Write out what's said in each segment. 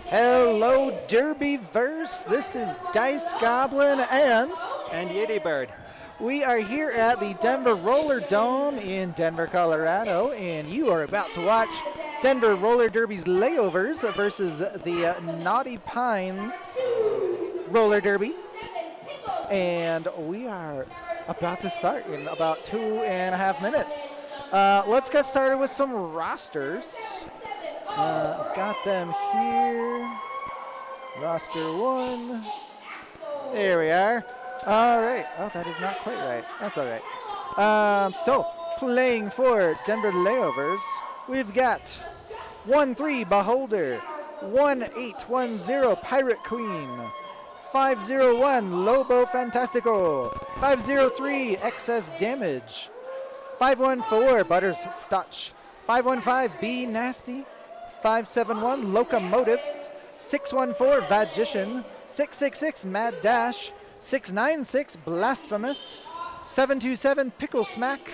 Hello, Derbyverse. This is Dice Goblin and Yeti Bird. we are here at the Denver Roller Dome in Denver, Colorado, and you are about to watch Denver Roller Derby's Layovers versus the Naughty Pines Roller Derby. And we are about to start in about 2.5 minutes. Let's get started with some rosters. Got them here. Roster 1. There we are. All right. Oh, that is not quite right. That's all right. So, playing for Denver Layovers, we've got 1-3 Beholder, 1-8-1-0 Pirate Queen, 501 Lobo Fantastico, 503 Excess Damage, 514 Butters Stotch, 515 Be Nasty, 571 Locomotives, 614 Vagician, 666 Mad Dash, 696 Blasphemous, 727 Pickle Smack,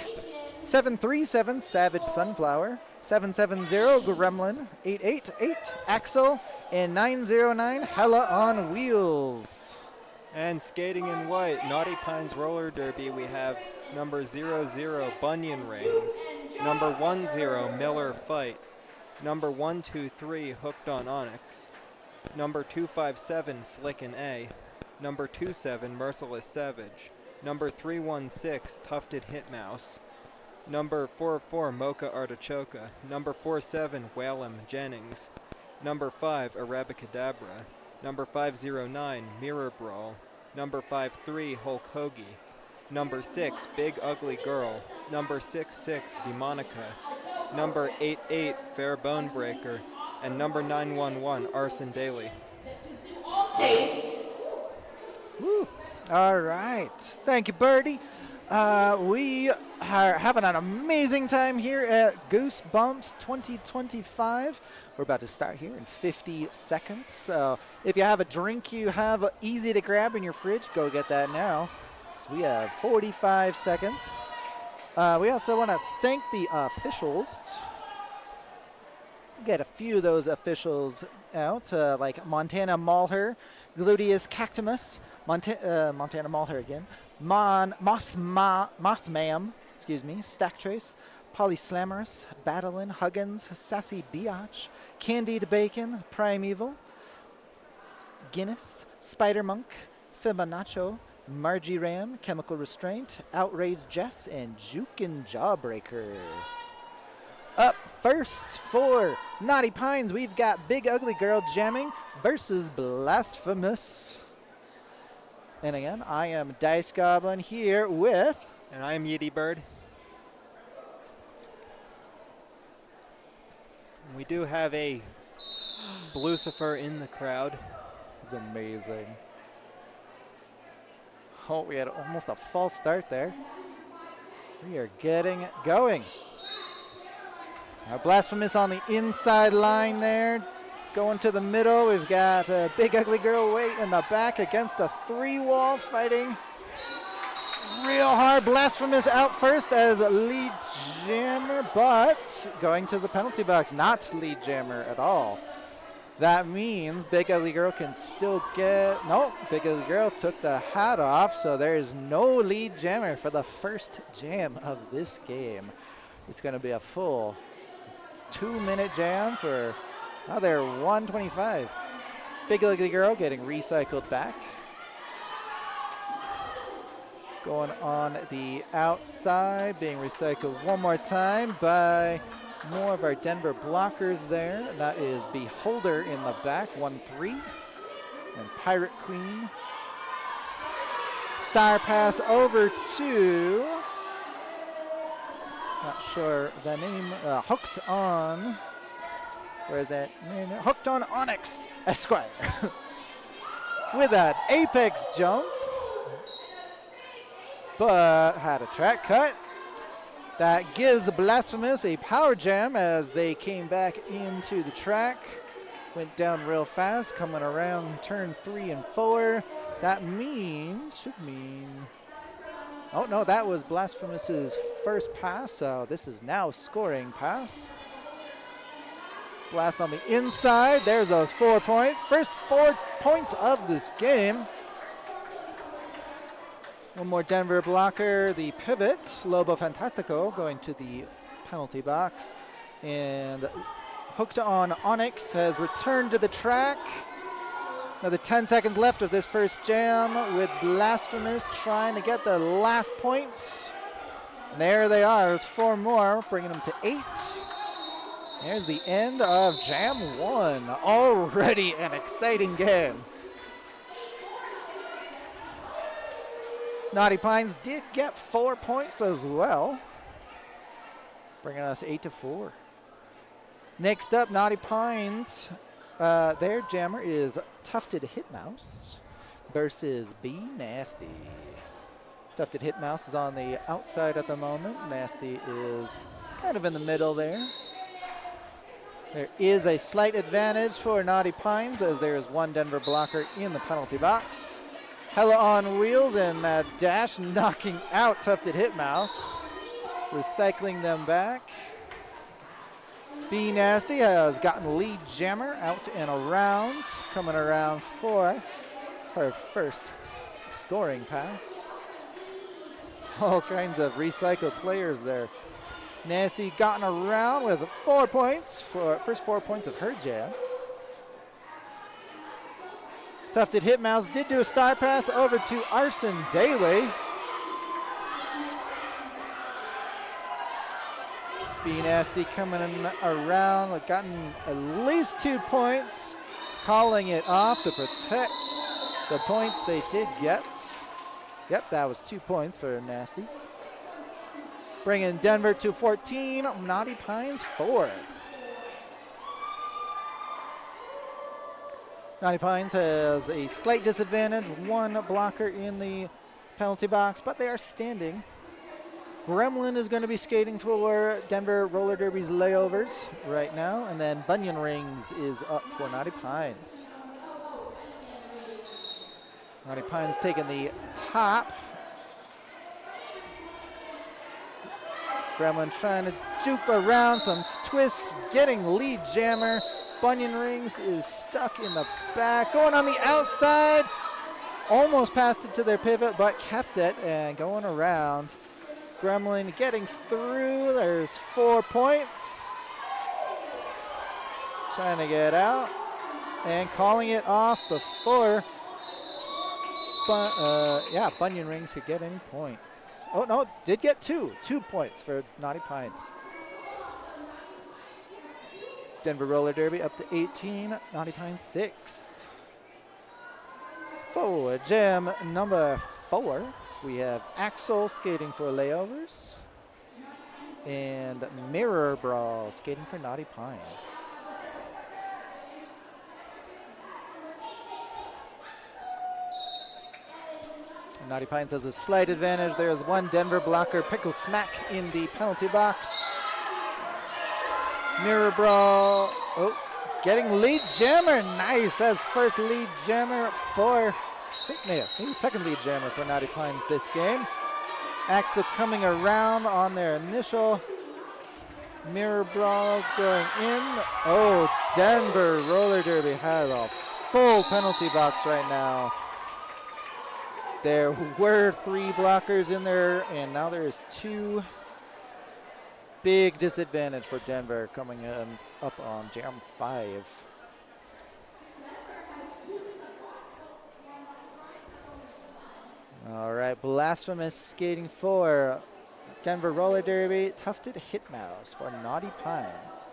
737 Savage Sunflower, 770 Gremlin, 888 Axel, and 909 Hella on Wheels. And skating in white, Naughty Pines Roller Derby, we have number 00 Bunyan Rings, number 10 Miller Fight, number 123 Hooked on Onyx, number 257 Flickin' A, number 27 Merciless Savage, number 316 Tufted Hitmouse, number 44 Mocha Artichoka, number 47 Whalem Jennings, number 5 Arabicadabra, number 509 Mirror Brawl, number 53 Hulk Hoagie, number 6 Big Ugly Girl, number 66 Demonica, number 88 Fair Bone Breaker, and number 911 Arson Daily. Woo. All right. Thank you, Birdie. We are having an amazing time here at Goose Bumps 2025. We're about to start here in 50 seconds. So if you have a drink you have easy to grab in your fridge, go get that now. So we have 45 seconds. We also want to thank the officials. Get a few of those officials out, like Montana Malher, Gluteus Cactimus, Montana Malher again, Mothmam, Stack Trace, Polyslamorous, Battlein, Huggins, Sassy Biatch, Candied Bacon, Primeval, Guinness, Spider Monk, Fibonaccio, Margie Ram, Chemical Restraint, Outraged Jess, and Jukin Jawbreaker. Up first for Naughty Pines, we've got Big Ugly Girl jamming versus Blasphemous. And again, I am Dice Goblin here with... And I am Yeti Bird. We do have a Lucifer in the crowd. It's amazing. Oh, we had almost a false start there. We are getting it going. Blasphemous on the inside line there. Going to the middle, we've got a Big Ugly Girl Wait in the back against a 3-wall fighting real hard. Blasphemous out first as lead jammer, but going to the penalty box, not lead jammer at all. That means Big Ugly Girl can still get, nope, Big Ugly Girl took the hat off, so there is no lead jammer for the first jam of this game. It's going to be a full 2-minute jam for another 125. Big Ugly Girl getting recycled back. Going on the outside, being recycled one more time by more of our Denver blockers there. That is Beholder in the back, 1-3. And Pirate Queen. Star pass over to... Not sure the name. Hooked on. Where is that name? Hooked on Onyx Esquire. With an apex jump. But had a track cut. That gives Blasphemous a power jam as they came back into the track. Went down real fast, coming around turns 3 and 4. That should mean. Oh, no, that was Blasphemous's first pass, so this is now scoring pass. Blast on the inside. There's those 4 points. First 4 points of this game. One more Denver blocker. The pivot, Lobo Fantastico, going to the penalty box. And hooked on Onyx has returned to the track. Another 10 seconds left of this first jam with Blasphemous trying to get the last points. And there they are. There's 4 more, bringing them to 8. There's the end of Jam 1. Already an exciting game. Naughty Pines did get 4 points as well, bringing us 8-4. Next up, Naughty Pines. Their jammer is Tufted Hitmouse versus Be Nasty. Tufted Hitmouse is on the outside at the moment. Nasty is kind of in the middle there. There is a slight advantage for Naughty Pines as there is 1 Denver blocker in the penalty box. Hella on wheels and Mad Dash knocking out Tufted Hitmouse, recycling them back. Be Nasty has gotten lead jammer out and around, coming around for her first scoring pass. All kinds of recycled players there. Nasty gotten around with 4 points for first 4 points of her jam. Tufted Hitmouse did do a star pass over to Arson Daly. Be Nasty coming in around, gotten at least 2 points, calling it off to protect the points they did get. Yep, that was 2 points for Nasty. Bringing Denver to 14, Naughty Pines 4. Naughty Pines has a slight disadvantage, 1 blocker in the penalty box, but they are standing. Gremlin is going to be skating for Denver Roller Derby's Layovers right now, and then Bunyan Rings is up for Naughty Pines. Naughty Pines taking the top. Gremlin trying to juke around, some twists, getting lead jammer. Bunyan Rings is stuck in the back, going on the outside. Almost passed it to their pivot, but kept it and going around. Gremlin getting through. There's 4 points. Trying to get out and calling it off before Bunyan Rings could get any points. Oh, no, did get 2. 2 points for Naughty Pines. Denver Roller Derby up to 18, Naughty Pines 6. For jam number 4, we have Axel skating for Layovers and Mirror Brawl skating for Naughty Pines. Naughty Pines has a slight advantage. There's 1 Denver blocker, Pickle Smack, in the penalty box. Mirror Brawl, getting lead jammer. Nice, that's first lead jammer for, maybe second lead jammer for Naughty Pines this game. Axel coming around on their initial Mirror Brawl going in. Oh, Denver Roller Derby has a full penalty box right now. There were 3 blockers in there, and now there is 2. Big disadvantage for Denver coming in up on jam 5. All right, Blasphemous skating for Denver Roller Derby, Tufted Hitmouse for Naughty Pines.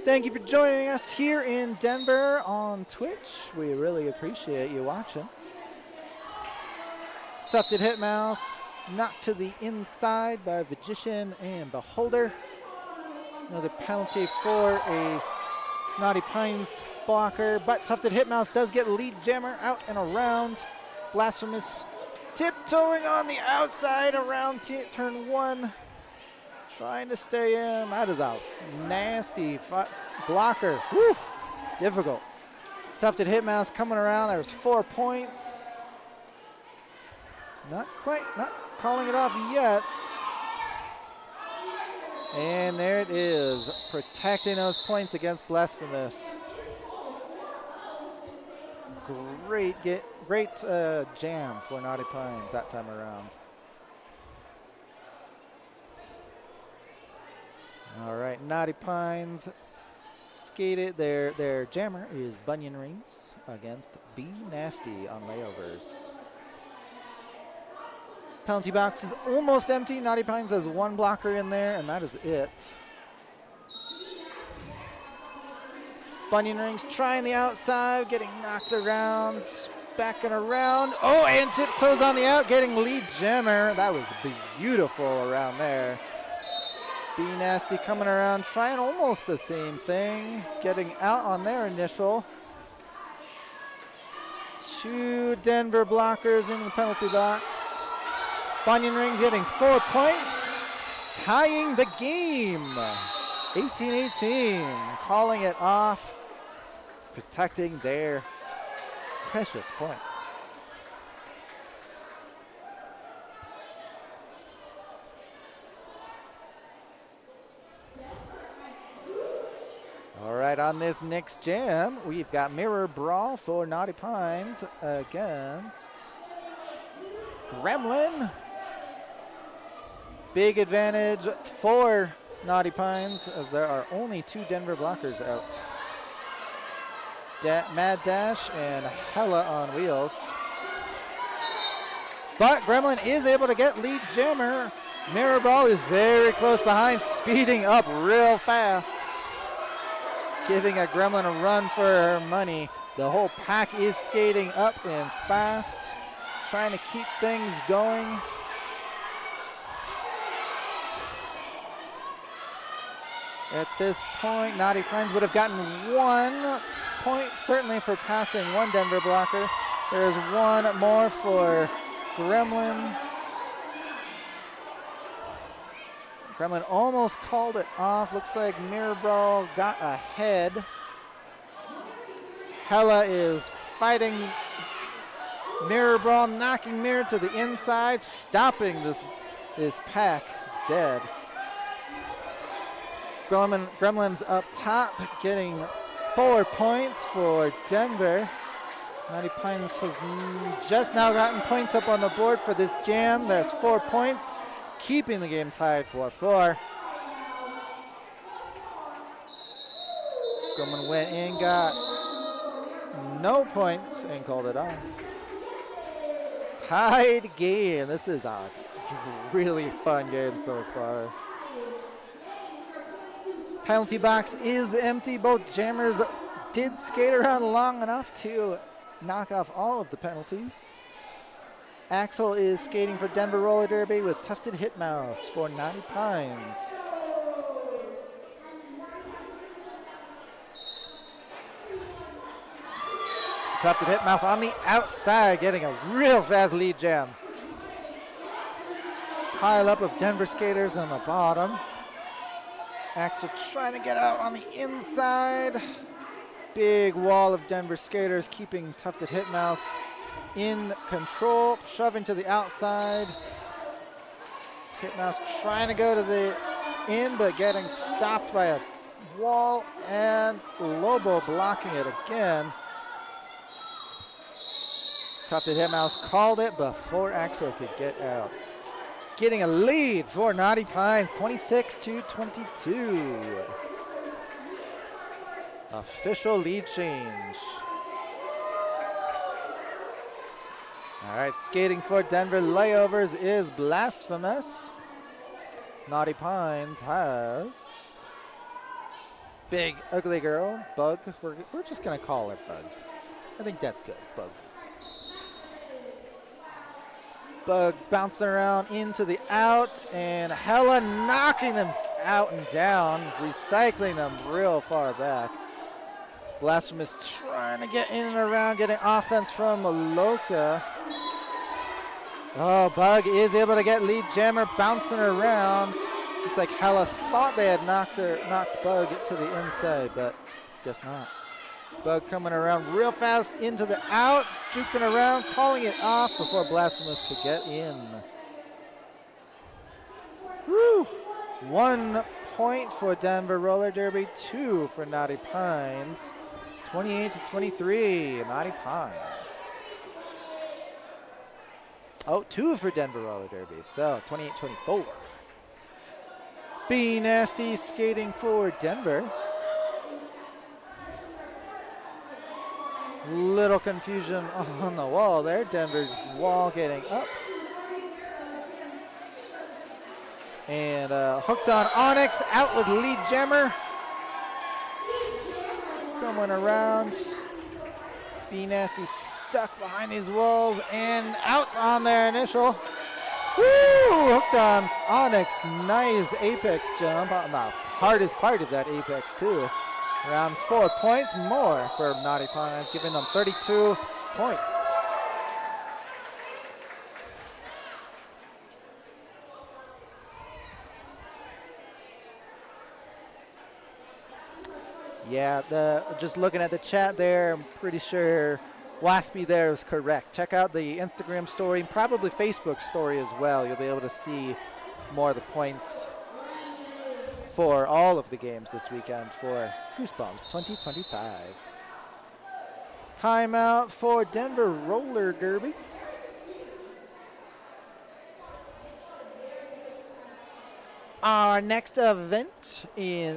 Thank you for joining us here in Denver on Twitch. We really appreciate you watching. Tufted Hitmouse knocked to the inside by Magician and Beholder. Another penalty for a Naughty Pines blocker, but Tufted Hitmouse does get lead jammer out and around. Blasphemous tiptoeing on the outside around turn 1. Trying to stay in. That is a nasty blocker. Woo! Difficult. Tufted Hitmouse coming around. There's 4 points. Not calling it off yet. And there it is, protecting those points against Blasphemous. Great jam for Naughty Pines that time around. All right, Naughty Pines skated. Their jammer is Bunion Rings against Be Nasty on Layovers. Penalty box is almost empty. Naughty Pines has one blocker in there, and that is it. Bunion Rings trying the outside, getting knocked around, backing around. Oh, and tiptoes on the out, getting lead jammer. That was beautiful around there. Be Nasty coming around, trying almost the same thing, getting out on their initial. Two Denver blockers in the penalty box. Bunion Rings getting 4 points, tying the game. 18-18, calling it off, protecting their precious points. All right, on this next jam, we've got Mirror Brawl for Naughty Pines against Gremlin. Big advantage for Naughty Pines as there are only 2 Denver blockers out. Mad Dash and Hella on wheels. But Gremlin is able to get lead jammer. Mirror Ball is very close behind, speeding up real fast. Giving a Gremlin a run for her money. The whole pack is skating up and fast, trying to keep things going. At this point, Naughty Pines would have gotten 1 point, certainly for passing one Denver blocker. There is one more for Gremlin. Gremlin almost called it off. Looks like Mirror Brawl got ahead. Hella is fighting Mirror Brawl, knocking Mirror to the inside, stopping this pack dead. Gremlin's up top, getting 4 points for Denver. Naughty Pines has just now gotten points up on the board for this jam. There's 4 points, keeping the game tied 4-4. Gremlin went in, got no points, and called it off. Tied game. This is a really fun game so far. Penalty box is empty. Both jammers did skate around long enough to knock off all of the penalties. Axel is skating for Denver Roller Derby with Tufted Hitmouse for Naughty Pines. Tufted Hitmouse on the outside, getting a real fast lead jam. Pile up of Denver skaters on the bottom. Axel trying to get out on the inside. Big wall of Denver skaters keeping Tufted Hitmouse in control, shoving to the outside. Hitmouse trying to go to the in, but getting stopped by a wall, and Lobo blocking it again. Tufted Hitmouse called it before Axel could get out. Getting a lead for Naughty Pines, 26-22. Official lead change. All right, skating for Denver Layovers is Blasphemous. Naughty Pines has Big Ugly Girl, Bug. We're just gonna call her Bug. I think that's good, Bug. Bug bouncing around into the out, and Hella knocking them out and down, recycling them real far back. Blasphemous trying to get in and around, getting offense from Loka. Oh, Bug is able to get lead jammer bouncing around. Looks like Hella thought they had knocked Bug to the inside, but guess not. Bug coming around real fast into the out, juking around, calling it off before Blasphemous could get in. Woo! 1 point for Denver Roller Derby, 2 for Naughty Pines. 28-23, Naughty Pines. Oh, 2 for Denver Roller Derby, so 28-24. Be Nasty skating for Denver. Little confusion on the wall there. Denver's wall getting up. And hooked on Onyx, out with lead jammer. Coming around. Be Nasty stuck behind these walls and out on their initial. Woo! Hooked on Onyx. Nice apex jump on the hardest part of that apex too. Around 4 points more for Naughty Pines, giving them 32 points. Yeah, just looking at the chat there, I'm pretty sure Waspy there is correct. Check out the Instagram story and probably Facebook story as well. You'll be able to see more of the points for all of the games this weekend for Goosebumps 2025. Timeout for Denver Roller Derby. Our next event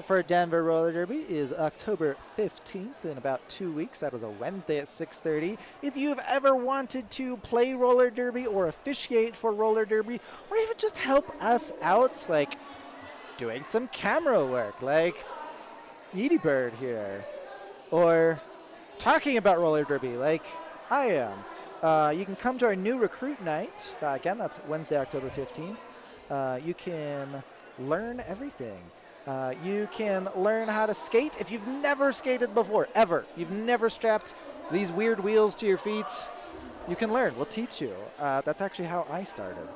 for Denver Roller Derby is October 15th in about 2 weeks. That is a Wednesday at 6:30. If you've ever wanted to play roller derby or officiate for roller derby, or even just help us out, like doing some camera work, like Edie Bird here, or talking about roller derby, like I am, you can come to our new recruit night. Again, that's Wednesday, October 15th. You can learn everything. You can learn how to skate if you've never skated before, ever. You've never strapped these weird wheels to your feet. You can learn. We'll teach you. That's actually how I started.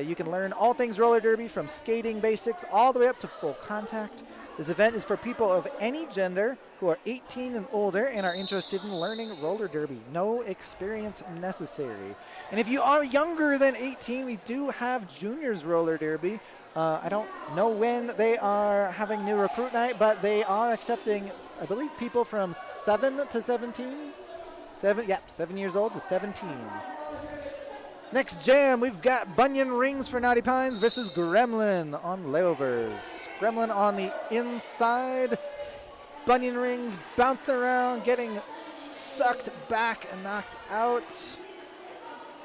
You can learn all things roller derby, from skating basics all the way up to full contact. This event is for people of any gender who are 18 and older and are interested in learning roller derby. No experience necessary. And if you are younger than 18, we do have juniors roller derby. I don't know when they are having new recruit night, but they are accepting, I believe, people from 7 to 17. 7 years old to 17. Next jam, we've got Bunyan Rings for Naughty Pines versus Gremlin on Layovers. Gremlin on the inside. Bunyan Rings bouncing around, getting sucked back and knocked out.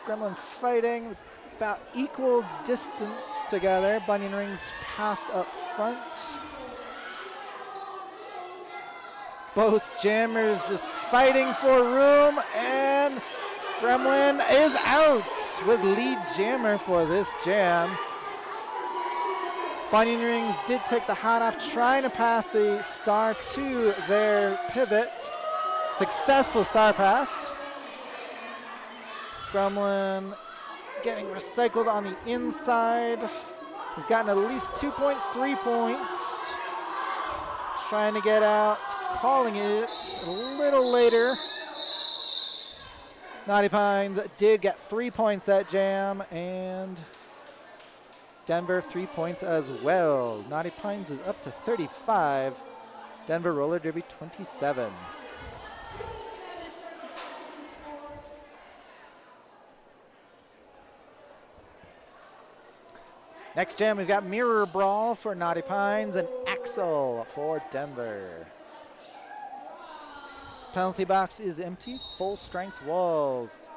Gremlin fighting about equal distance together. Bunyan Rings passed up front. Both jammers just fighting for room, and Gremlin is out with lead jammer for this jam. Bunyan Rings did take the hat off, trying to pass the star to their pivot. Successful star pass. Gremlin getting recycled on the inside. He's gotten at least 2 points, 3 points. Trying to get out, calling it a little later. Naughty Pines did get 3 points that jam, and Denver 3 points as well. Naughty Pines is up to 35. Denver Roller Derby 27. Next jam, we've got Mirror Brawl for Naughty Pines and Axel for Denver. Penalty box is empty, full strength walls.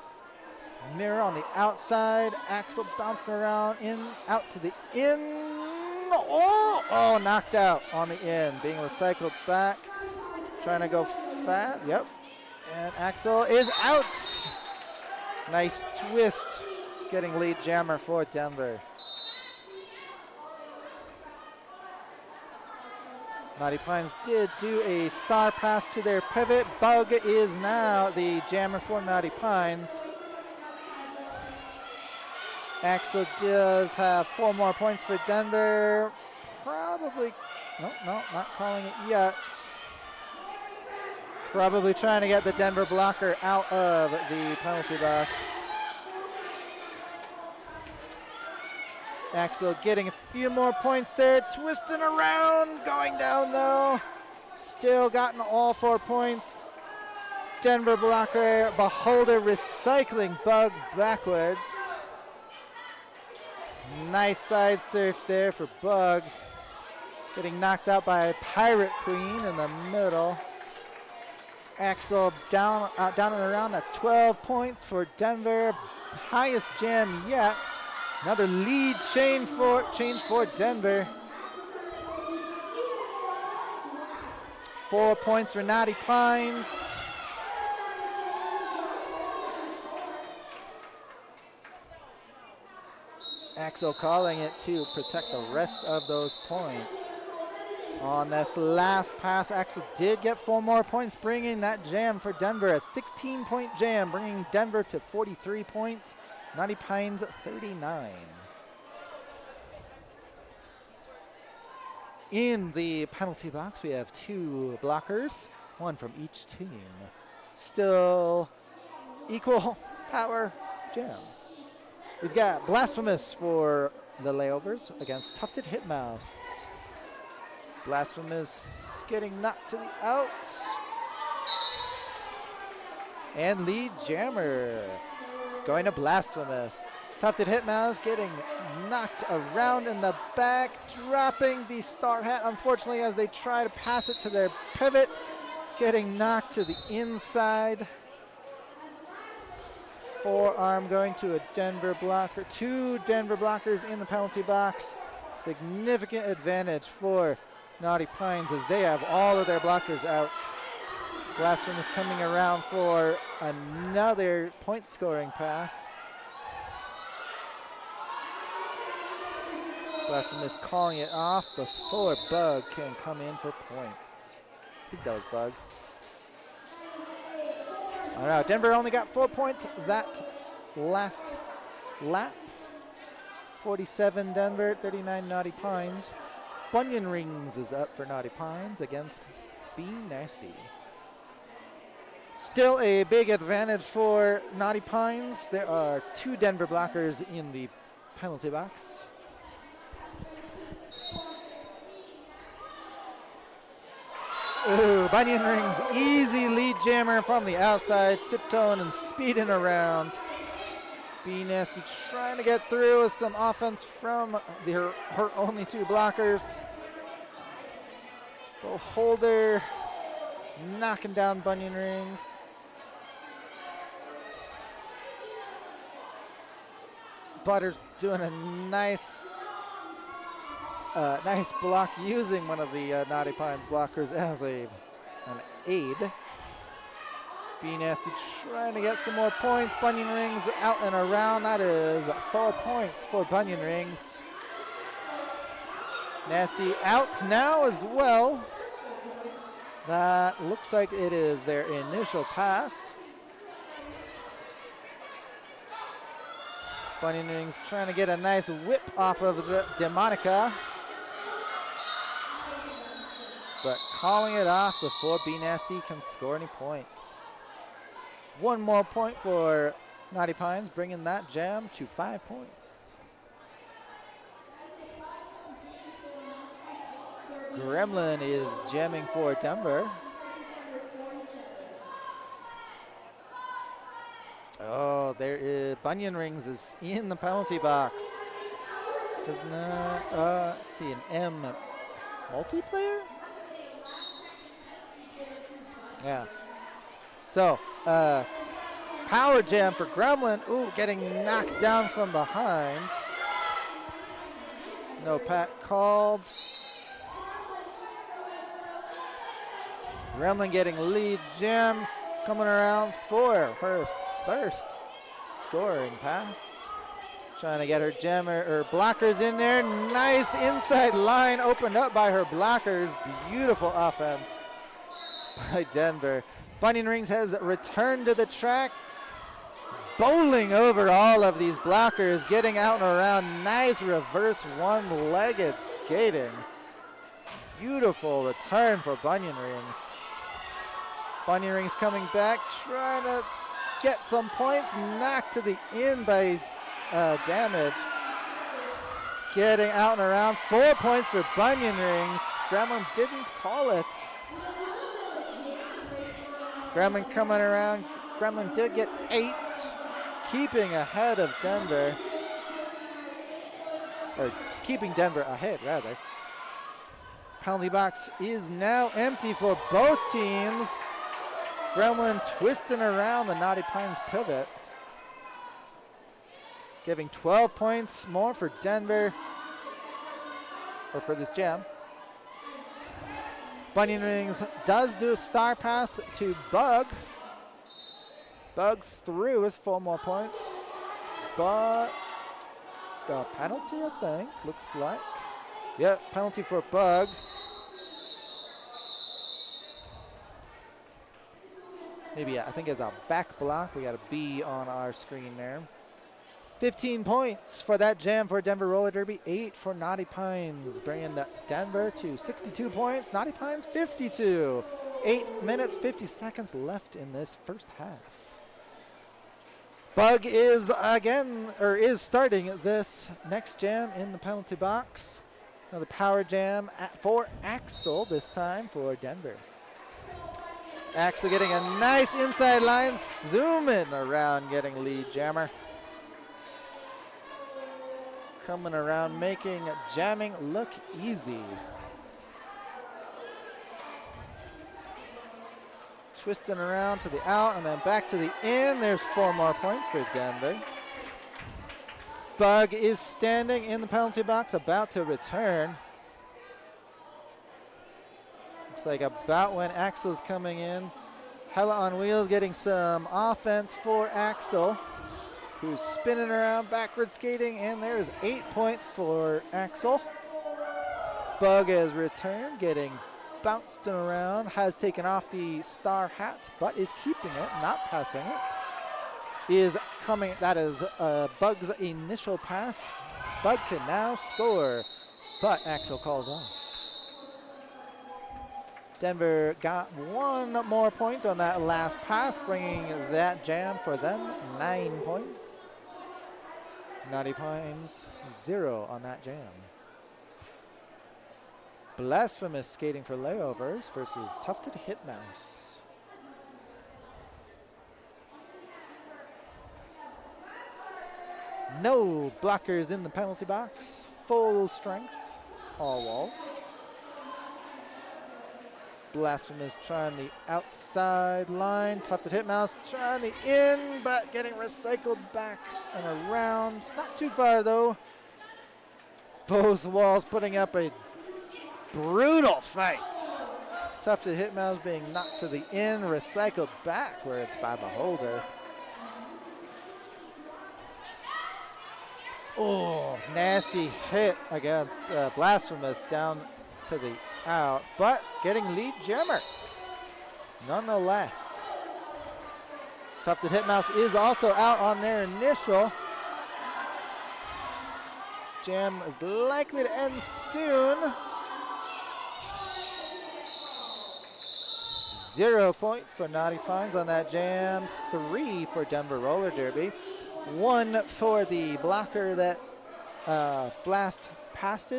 Mirror on the outside, Axel bouncing around, in, out to the in. Oh, knocked out on the in, being recycled back. Trying to go fat, yep. And Axel is out. Nice twist, getting lead jammer for Denver. Naughty Pines did do a star pass to their pivot. Bug is now the jammer for Naughty Pines. Axel does have 4 more points for Denver. Probably, no, not calling it yet. Probably trying to get the Denver blocker out of the penalty box. Axel getting a few more points there, twisting around, going down though. Still gotten all 4 points. Denver blocker, Beholder recycling Bug backwards. Nice side surf there for Bug. Getting knocked out by Pirate Queen in the middle. Axel down and around. That's 12 points for Denver. Highest jam yet. Another lead change for Denver. 4 points for Naughty Pines. Axel calling it to protect the rest of those points. On this last pass, Axel did get 4 more points, bringing that jam for Denver. A 16-point jam, bringing Denver to 43 points. Naughty Pines 39. In the penalty box, we have 2 blockers, 1 from each team. Still equal power jam. We've got Blasphemous for the Layovers against Tufted Hitmouse. Blasphemous getting knocked to the outs. And lead jammer going to Blasphemous. Tufted Hitmouse getting knocked around in the back, dropping the star hat, unfortunately, as they try to pass it to their pivot, getting knocked to the inside. Forearm going to a Denver blocker. 2 Denver blockers in the penalty box. Significant advantage for Naughty Pines as they have all of their blockers out. Blasphemous coming around for another point scoring pass. Blasphemous calling it off before Bug can come in for points. I think that was Bug. All right, Denver only got 4 points that last lap. 47 Denver, 39 Naughty Pines. Bunyan Rings is up for Naughty Pines against Be Nasty. Still a big advantage for Naughty Pines. There are 2 Denver blockers in the penalty box. Ooh, Bunyan Rings, easy lead jammer from the outside, tiptoeing and speeding around. Be Nasty trying to get through with some offense from her only 2 blockers. Beholder knocking down Bunyan Rings. Butter's doing a nice block using one of the Naughty Pines blockers as an aid. Be Nasty trying to get some more points. Bunyan Rings out and around. That is 4 points for Bunyan Rings. Nasty out now as well. That looks like it is their initial pass. Bunyan Rings trying to get a nice whip off of the Demonica. But calling it off before Be Nasty can score any points. 1 more point for Naughty Pines, bringing that jam to 5 points. Gremlin is jamming for Denver. Oh, there is Bunyan Rings is in the penalty box. Does not let's see, an M multiplayer? Yeah. So, power jam for Gremlin. Ooh, getting knocked down from behind. No pat called. Gremlin getting lead jam, coming around for her first scoring pass. Trying to get her jammer or blockers in there. Nice inside line opened up by her blockers. Beautiful offense by Denver. Bunyan Rings has returned to the track, bowling over all of these blockers, getting out and around. Nice reverse one-legged skating. Beautiful return for Bunyan Rings. Bunyan Rings coming back, trying to get some points, knocked to the end by damage. getting out and around. 4 points for Bunyan Rings. Gremlin didn't call it. Gremlin coming around. Gremlin did get 8, keeping ahead of Denver. Or keeping Denver ahead, rather. Penalty box is now empty for both teams. Gremlin twisting around the Naughty Pines pivot. Giving 12 points more for Denver, or for this jam. Bunyan Rings does do a star pass to Bug. Bug's through with 4 more points, but a penalty, I think, looks like. Yep, penalty for Bug. Maybe, I think it's a back block. We got a B on our screen there. 15 points for that jam for Denver Roller Derby. 8 for Naughty Pines, bringing the Denver to 62 points. Naughty Pines 52. 8 minutes, 50 seconds left in this first half. Bug is starting this next jam in the penalty box. Another power jam for Axel this time for Denver. Axel getting a nice inside line, zooming around, getting lead jammer. Coming around, making jamming look easy. Twisting around to the out and then back to the in. There's 4 more points for Denver. Bug is standing in the penalty box, about to return. Looks like about when Axel's coming in. Hella on wheels getting some offense for Axel, who's spinning around, backward skating, and there's 8 points for Axel. Bug has returned, getting bounced around, has taken off the star hat, but is keeping it, not passing it. Is coming, that is Bug's initial pass. Bug can now score, but Axel calls off. Denver got 1 more point on that last pass, bringing that jam for them 9 points. Naughty Pines 0 on that jam. Blasphemous skating for Layovers versus Tufted Hitmouse. No blockers in the penalty box. Full strength, all walls. Blasphemous trying the outside line. Tufted Hitmouse trying the in, but getting recycled back and around. Not too far, though. Both walls putting up a brutal fight. Tufted Hitmouse being knocked to the in, recycled back where it's by Beholder. Oh, nasty hit against Blasphemous down to the out, but getting lead jammer nonetheless. Tufted Hitmouse is also out on their initial. Jam is likely to end soon. 0 points for Naughty Pines on that jam. 3 for Denver Roller Derby. 1 for the blocker that Blast passed,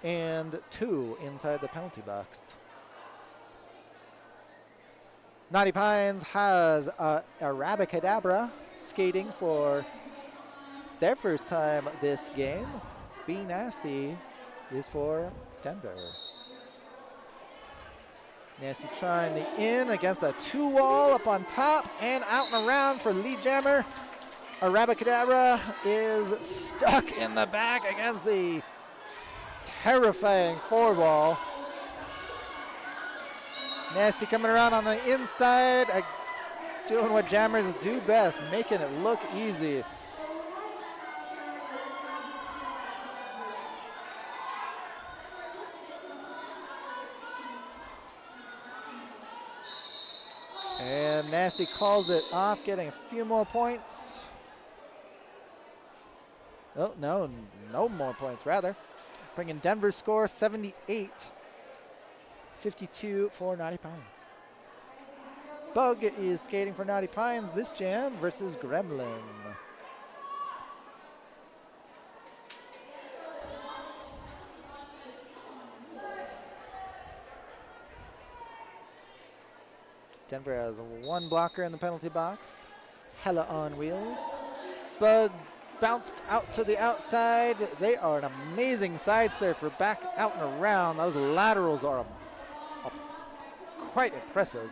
and 2 inside the penalty box. Naughty Pines has Arabacadabra skating for their first time this game. Be Nasty is for Denver. Nasty trying the in against a 2-wall up on top and out and around for lead jammer. Arabacadabra is stuck in the back against the terrifying 4-wall. Nasty coming around on the inside, doing what jammers do best, making it look easy. And Nasty calls it off, getting a few more points. Oh, no more points, rather. Bringing Denver's score 78. 52 for Naughty Pines. Bug is skating for Naughty Pines this jam versus Gremlin. Denver has one blocker in the penalty box. Hella on wheels. Bug bounced out to the outside. They are an amazing side surfer, back out and around. Those laterals are quite impressive.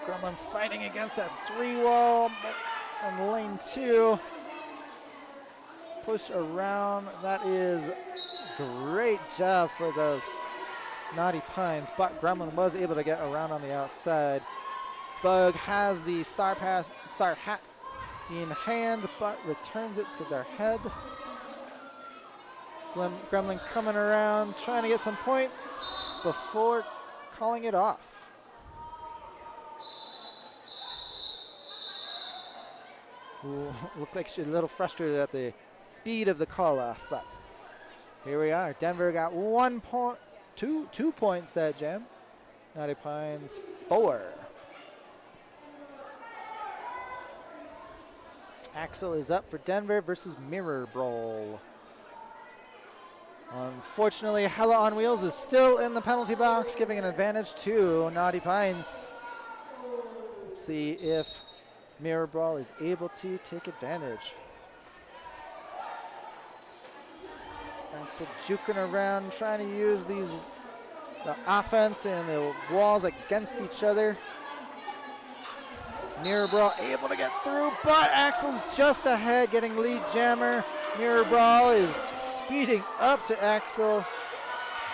Gremlin fighting against that 3-wall on lane 2. Push around. That is great job for those Naughty Pines, but Gremlin was able to get around on the outside. Bug has the star hat in hand, but returns it to their head. Gremlin coming around, trying to get some points before calling it off. Ooh, looked like she's a little frustrated at the speed of the call off, but here we are. Denver got 1 point, two points that jam. Naughty Pines 4. Axel is up for Denver versus Mirror Brawl. Unfortunately, Hella on Wheels is still in the penalty box, giving an advantage to Naughty Pines. Let's see if Mirror Brawl is able to take advantage. Axel juking around, trying to use the offense and the walls against each other. Mirror Brawl able to get through, but Axel's just ahead, getting lead jammer. Mirror Brawl is speeding up to Axel.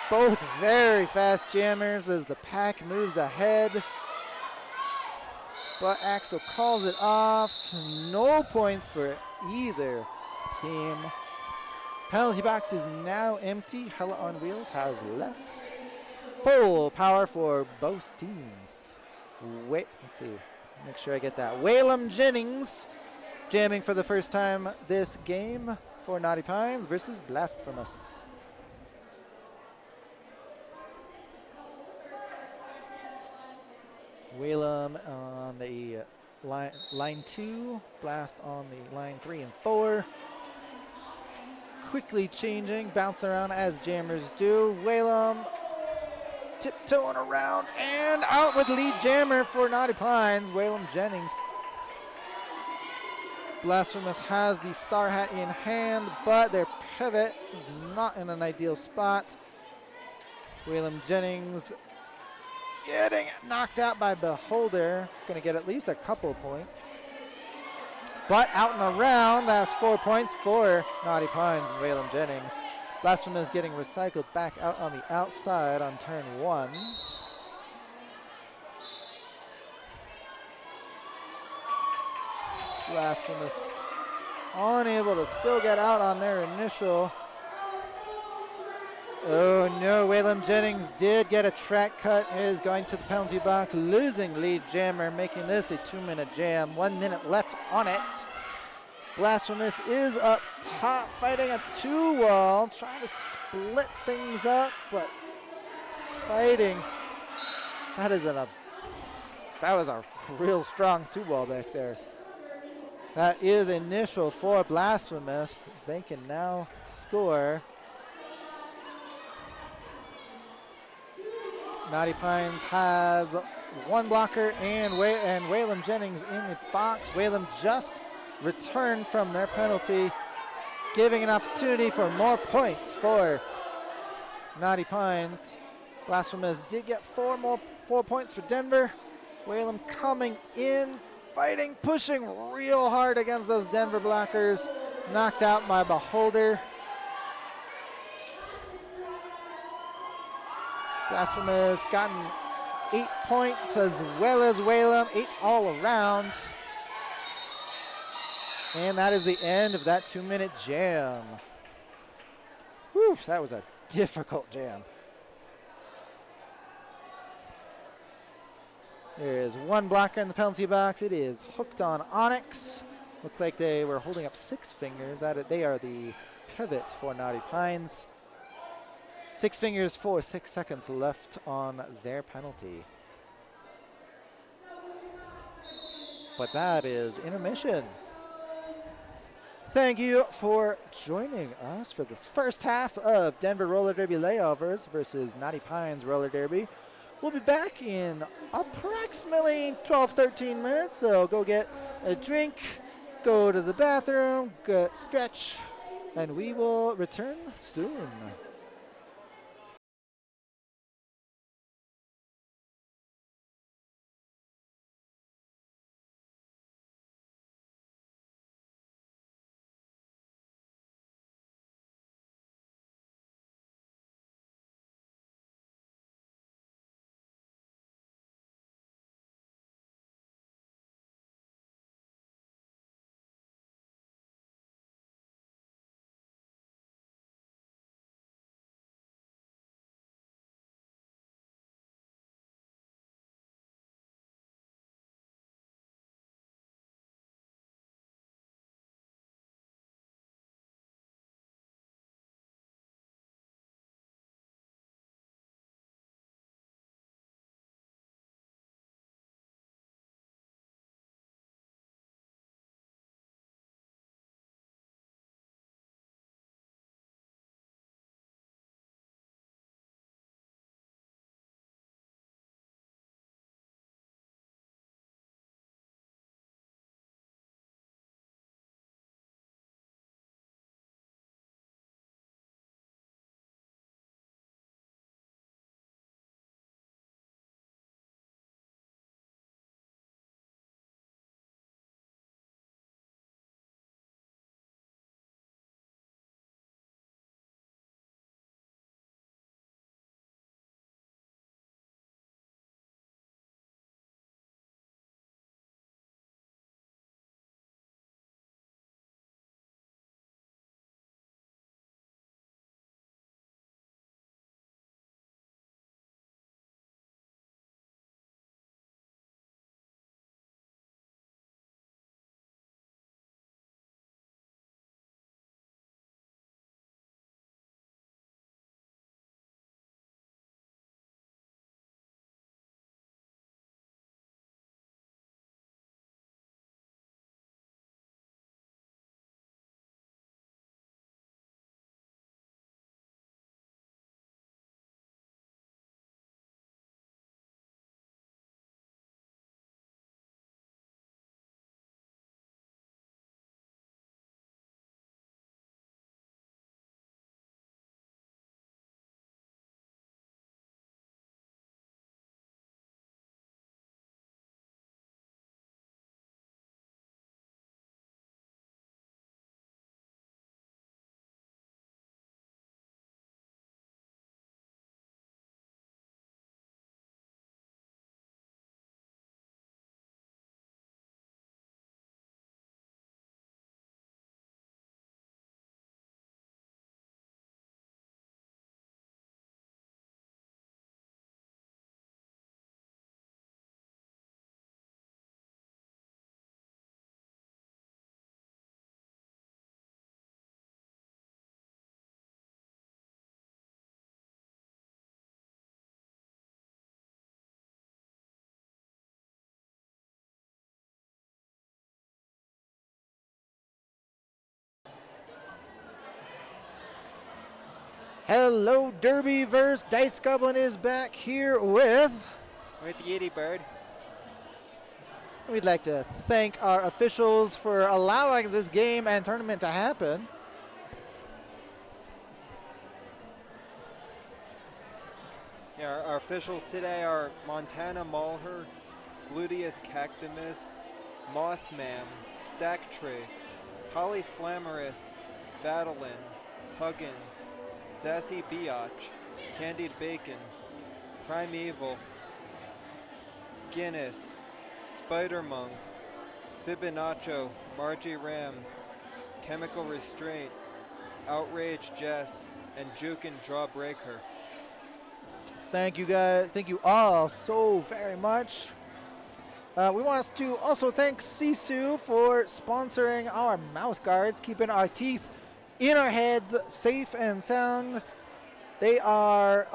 Both very fast jammers as the pack moves ahead. But Axel calls it off. No points for either team. Penalty box is now empty. Hella on Wheels has left. Full power for both teams. Wait, let's see. Make sure I get that. Whalem Jennings jamming for the first time this game for Naughty Pines versus Blasphemous. Whalem on the line 2, Blast on the line 3 and 4. Quickly changing, bouncing around as jammers do. Whalem tiptoeing around and out with lead jammer for Naughty Pines, Whalem Jennings. Blasphemous has the star hat in hand, but their pivot is not in an ideal spot. Whalem Jennings getting knocked out by Beholder. Going to get at least a couple points. But out and around, that's 4 points for Naughty Pines and Whalem Jennings. Blasphemous getting recycled back out on the outside on turn 1. Blasphemous unable to still get out on their initial. Oh no, Whalem Jennings did get a track cut, is going to the penalty box, losing lead jammer, making this a 2-minute jam. 1 minute left on it. Blasphemous is up top, fighting a 2-wall, trying to split things up, but fighting. That was a real strong 2-wall back there. That is initial for Blasphemous. They can now score. Naughty Pines has 1 blocker and Whalem Jennings in the box. Whalem just returned from their penalty, giving an opportunity for more points for Naughty Pines. Blasphemous did get 4 points for Denver. Whalem coming in, fighting, pushing real hard against those Denver blockers. Knocked out by Beholder. Blasphemous gotten 8 points as well as Whalem, 8 all around. And that is the end of that 2-minute jam. Whew, that was a difficult jam. There is 1 blocker in the penalty box. It is hooked on Onyx. Looked like they were holding up 6 fingers. They are the pivot for Naughty Pines. 6 fingers for 6 seconds left on their penalty. But that is intermission. Thank you for joining us for this first half of Denver Roller Derby Layovers versus Naughty Pines Roller Derby. We'll be back in approximately 12-13 minutes, so go get a drink, go to the bathroom, go stretch, and we will return soon. Hello, Derbyverse. Dice Goblin is back here with Yeti Bird. We'd like to thank our officials for allowing this game and tournament to happen. Yeah, our officials today are Montana Mulher, Gluteus Cactimus, Mothman, Stack Trace, Polyslamorus, Battlein, Huggins, Sassy Biatch, Candied Bacon, Primeval, Guinness, Spider Monk, Fibonacci, Margie Ram, Chemical Restraint, Outrage Jess, and Jukin Drawbreaker. Thank you guys. Thank you all so very much. We want to also thank Sisu for sponsoring our mouth guards, keeping our teeth in our heads safe and sound. They are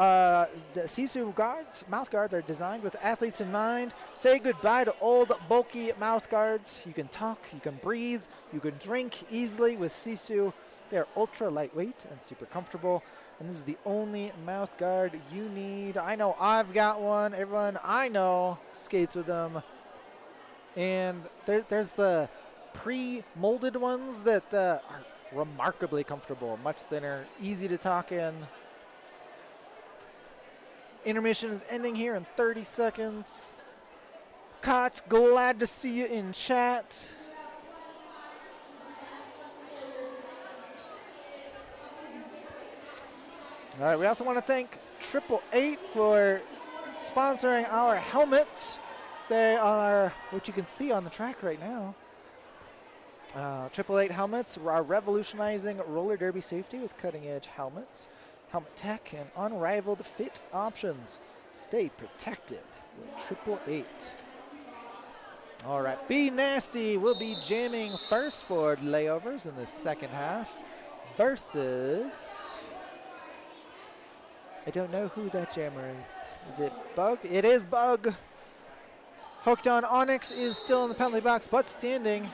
the Sisu guards. Mouth guards are designed with athletes in mind. Say goodbye to old, bulky mouth guards. You can talk, you can breathe, you can drink easily with Sisu. They are ultra lightweight and super comfortable. And this is the only mouth guard you need. I know I've got one. Everyone I know skates with them. And there's the pre-molded ones that are remarkably comfortable, much thinner, easy to talk in. Intermission is ending here in 30 seconds. Cots, glad to see you in chat. All right, we also want to thank 888 for sponsoring our helmets. They are what you can see on the track right now. 888 helmets are revolutionizing roller derby safety with cutting-edge helmets, helmet tech, and unrivaled fit options. Stay protected with 888. All right, Be Nasty will be jamming first for Layovers in the second half versus... I don't know who that jammer is. Is it Bug? It is Bug. Hooked on Onyx is still in the penalty box, but standing.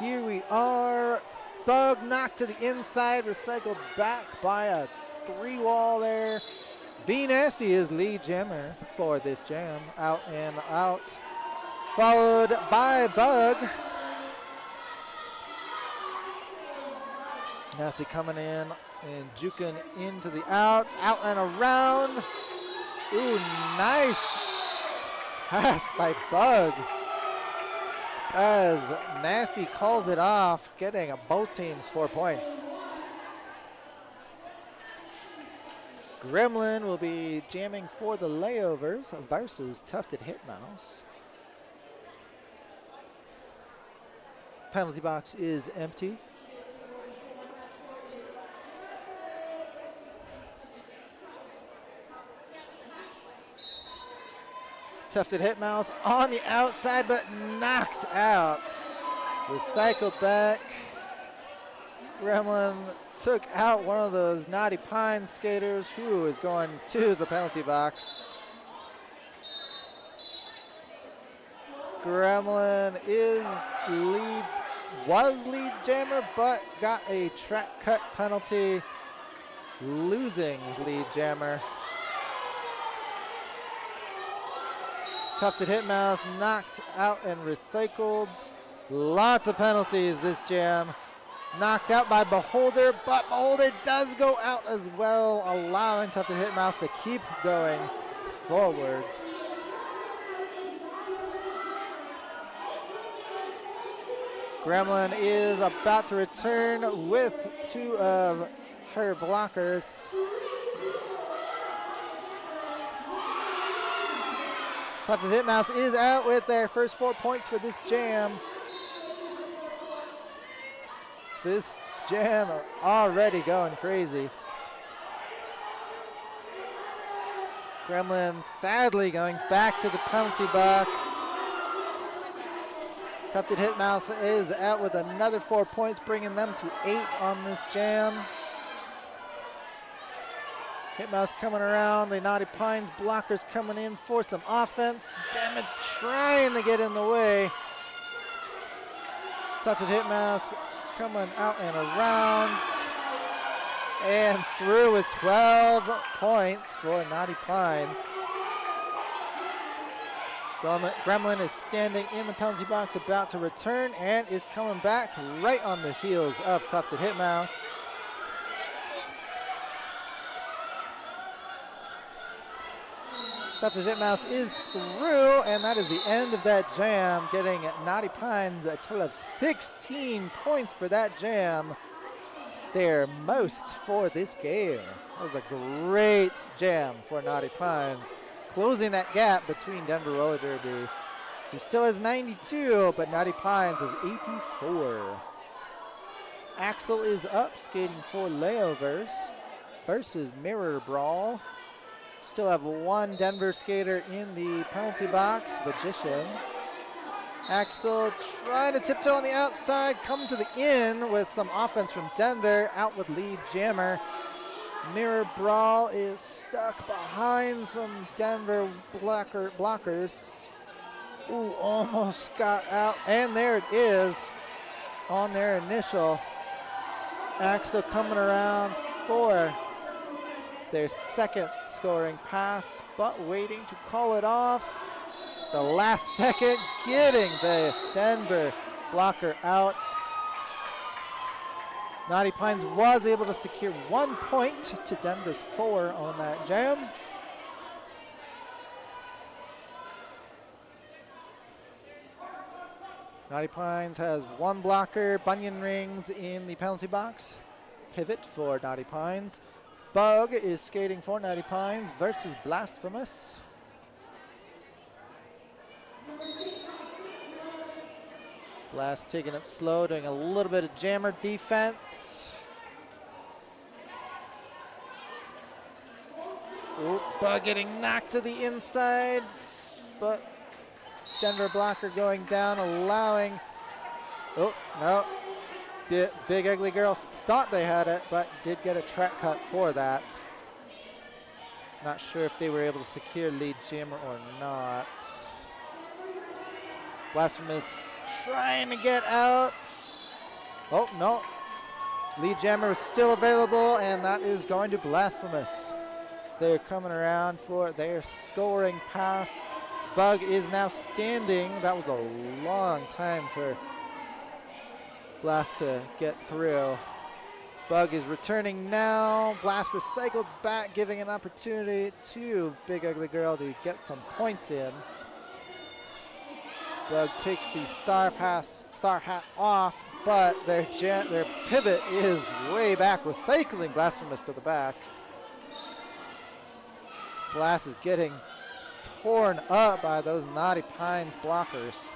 Here we are. Bug knocked to the inside, recycled back by a 3-wall there. Be Nasty is lead jammer for this jam. Out and out. Followed by Bug. Nasty coming in and juking into the out and around. Ooh, nice pass by Bug as Nasty calls it off, getting both teams 4 points. Gremlin will be jamming for the Layovers versus Tufted Hitmouse. Penalty box is empty. Tufted Hitmouse on the outside, but knocked out. Recycled back. Gremlin took out one of those Naughty Pine skaters who is going to the penalty box. Gremlin was lead jammer, but got a track cut penalty, losing lead jammer. Tufted Hitmouse knocked out and recycled. Lots of penalties this jam. Knocked out by Beholder, but Beholder does go out as well, allowing Tufted Hitmouse to keep going forward. Gremlin is about to return with 2 of her blockers. Tufted Hitmouse is out with their first 4 points for this jam. This jam already going crazy. Gremlin sadly going back to the penalty box. Tufted Hitmouse is out with another 4 points, bringing them to 8 on this jam. Hitmouse coming around, the Naughty Pines blockers coming in for some offense. Damage trying to get in the way. Tufted Hitmouse coming out and around. And through with 12 points for Naughty Pines. Gremlin is standing in the penalty box, about to return, and is coming back right on the heels of Tufted Hitmouse. Tufted Hitmouse is through, and that is the end of that jam, getting Naughty Pines a total of 16 points for that jam. Their most for this game. That was a great jam for Naughty Pines, closing that gap between Denver Roller Derby, who still has 92, but Naughty Pines has 84. Axel is up, skating for Layovers versus Mirror Brawl. Still have 1 Denver skater in the penalty box, Magician. Axel trying to tiptoe on the outside, come to the in with some offense from Denver, out with lead jammer. Mirror Brawl is stuck behind some Denver blockers. Ooh, almost got out, and there it is on their initial. Axel coming around for their second scoring pass, but waiting to call it off. The last second, getting the Denver blocker out. Naughty Pines was able to secure 1 point to Denver's 4 on that jam. Naughty Pines has 1 blocker, Bunyan Rings in the penalty box. Pivot for Naughty Pines. Bug is skating for Naughty Pines versus Blasphemous. Blast taking it slow, doing a little bit of jammer defense. Ooh, Bug getting knocked to the inside, but Denver blocker going down, allowing, oh, no. Big Ugly Girl thought they had it, but did get a track cut for that. Not sure if they were able to secure lead jammer or not. Blasphemous trying to get out. Oh, no. Lead jammer is still available, and that is going to Blasphemous. They're coming around for their scoring pass. Bug is now standing. That was a long time for Blast to get through. Bug is returning now. Blast recycled back, giving an opportunity to Big Ugly Girl to get some points in. Bug takes the star hat off, but their pivot is way back, recycling Blasphemous to the back. Blast is getting torn up by those Naughty Pines blockers.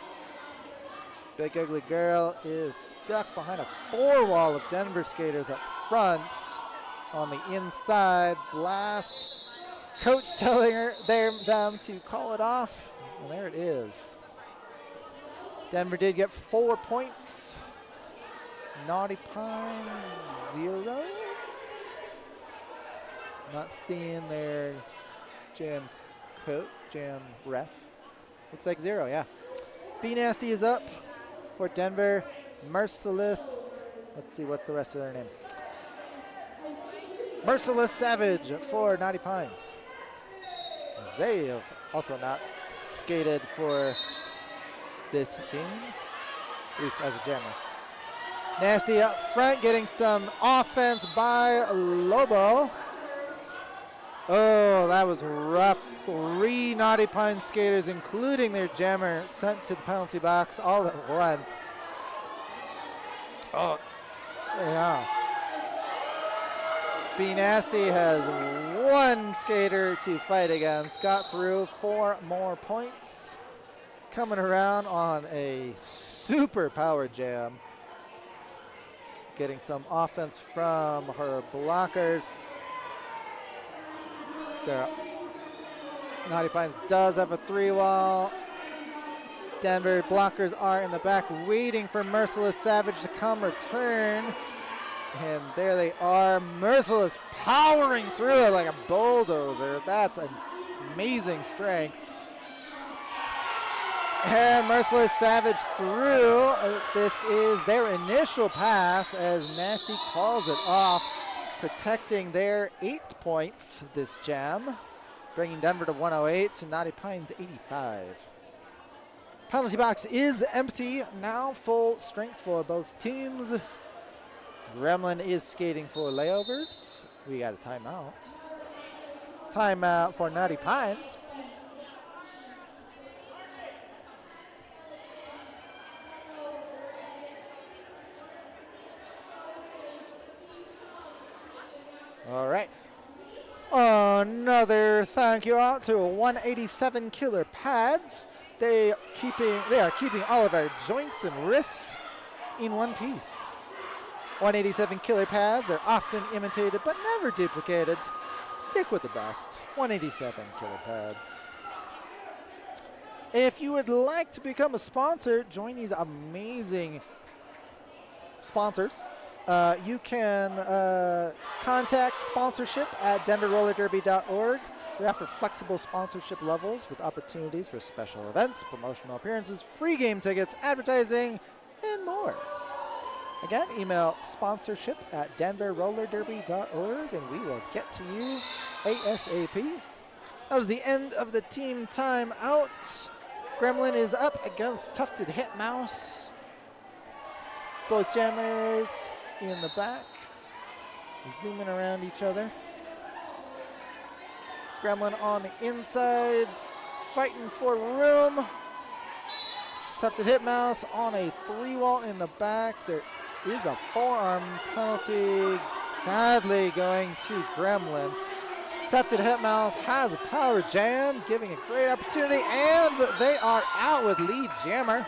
Big Ugly Girl is stuck behind a 4-wall of Denver skaters up front. On the inside, Blast's coach telling them to call it off, and there it is. Denver did get 4 points. Naughty Pines 0. Not seeing their jam ref. Looks like 0, yeah. Be Nasty is up for Denver. Merciless. Let's see what's the rest of their name. Merciless Savage for Naughty Pines. They have also not skated for this game, at least as a jammer. Nasty up front, getting some offense by Lobo. Oh, that was rough. 3 Naughty Pines skaters, including their jammer, sent to the penalty box all at once. Oh, yeah. Be Nasty has 1 skater to fight against. Got through 4 more points. Coming around on a super power jam. Getting some offense from her blockers. There. Naughty Pines does have a 3-wall. Denver blockers are in the back waiting for Merciless Savage to come return. And there they are. Merciless powering through it like a bulldozer. That's an amazing strength. And Merciless Savage through. This is their initial pass as Nasty calls it off, protecting their 8th points this jam, bringing Denver to 108 to Naughty Pines 85. Penalty box is empty, now full strength for both teams. Gremlin is skating for Layovers. We got a timeout. Timeout for Naughty Pines. All right. Another thank you out to 187 Killer Pads. They are keeping all of our joints and wrists in one piece. 187 Killer Pads are often imitated but never duplicated. Stick with the best. 187 Killer Pads. If you would like to become a sponsor, join these amazing sponsors. You can contact sponsorship at denverrollerderby.org. We offer flexible sponsorship levels with opportunities for special events, promotional appearances, free game tickets, advertising, and more. Again, email sponsorship at denverrollerderby.org, and we will get to you ASAP. That was the end of the team timeout. Gremlin is up against Tufted Hitmouse. Both jammers in the back, zooming around each other. Gremlin on the inside, fighting for room. Tufted Hitmouse on a 3-wall in the back. There is a forearm penalty, sadly going to Gremlin. Tufted Hitmouse has a power jam, giving a great opportunity, and they are out with lead jammer.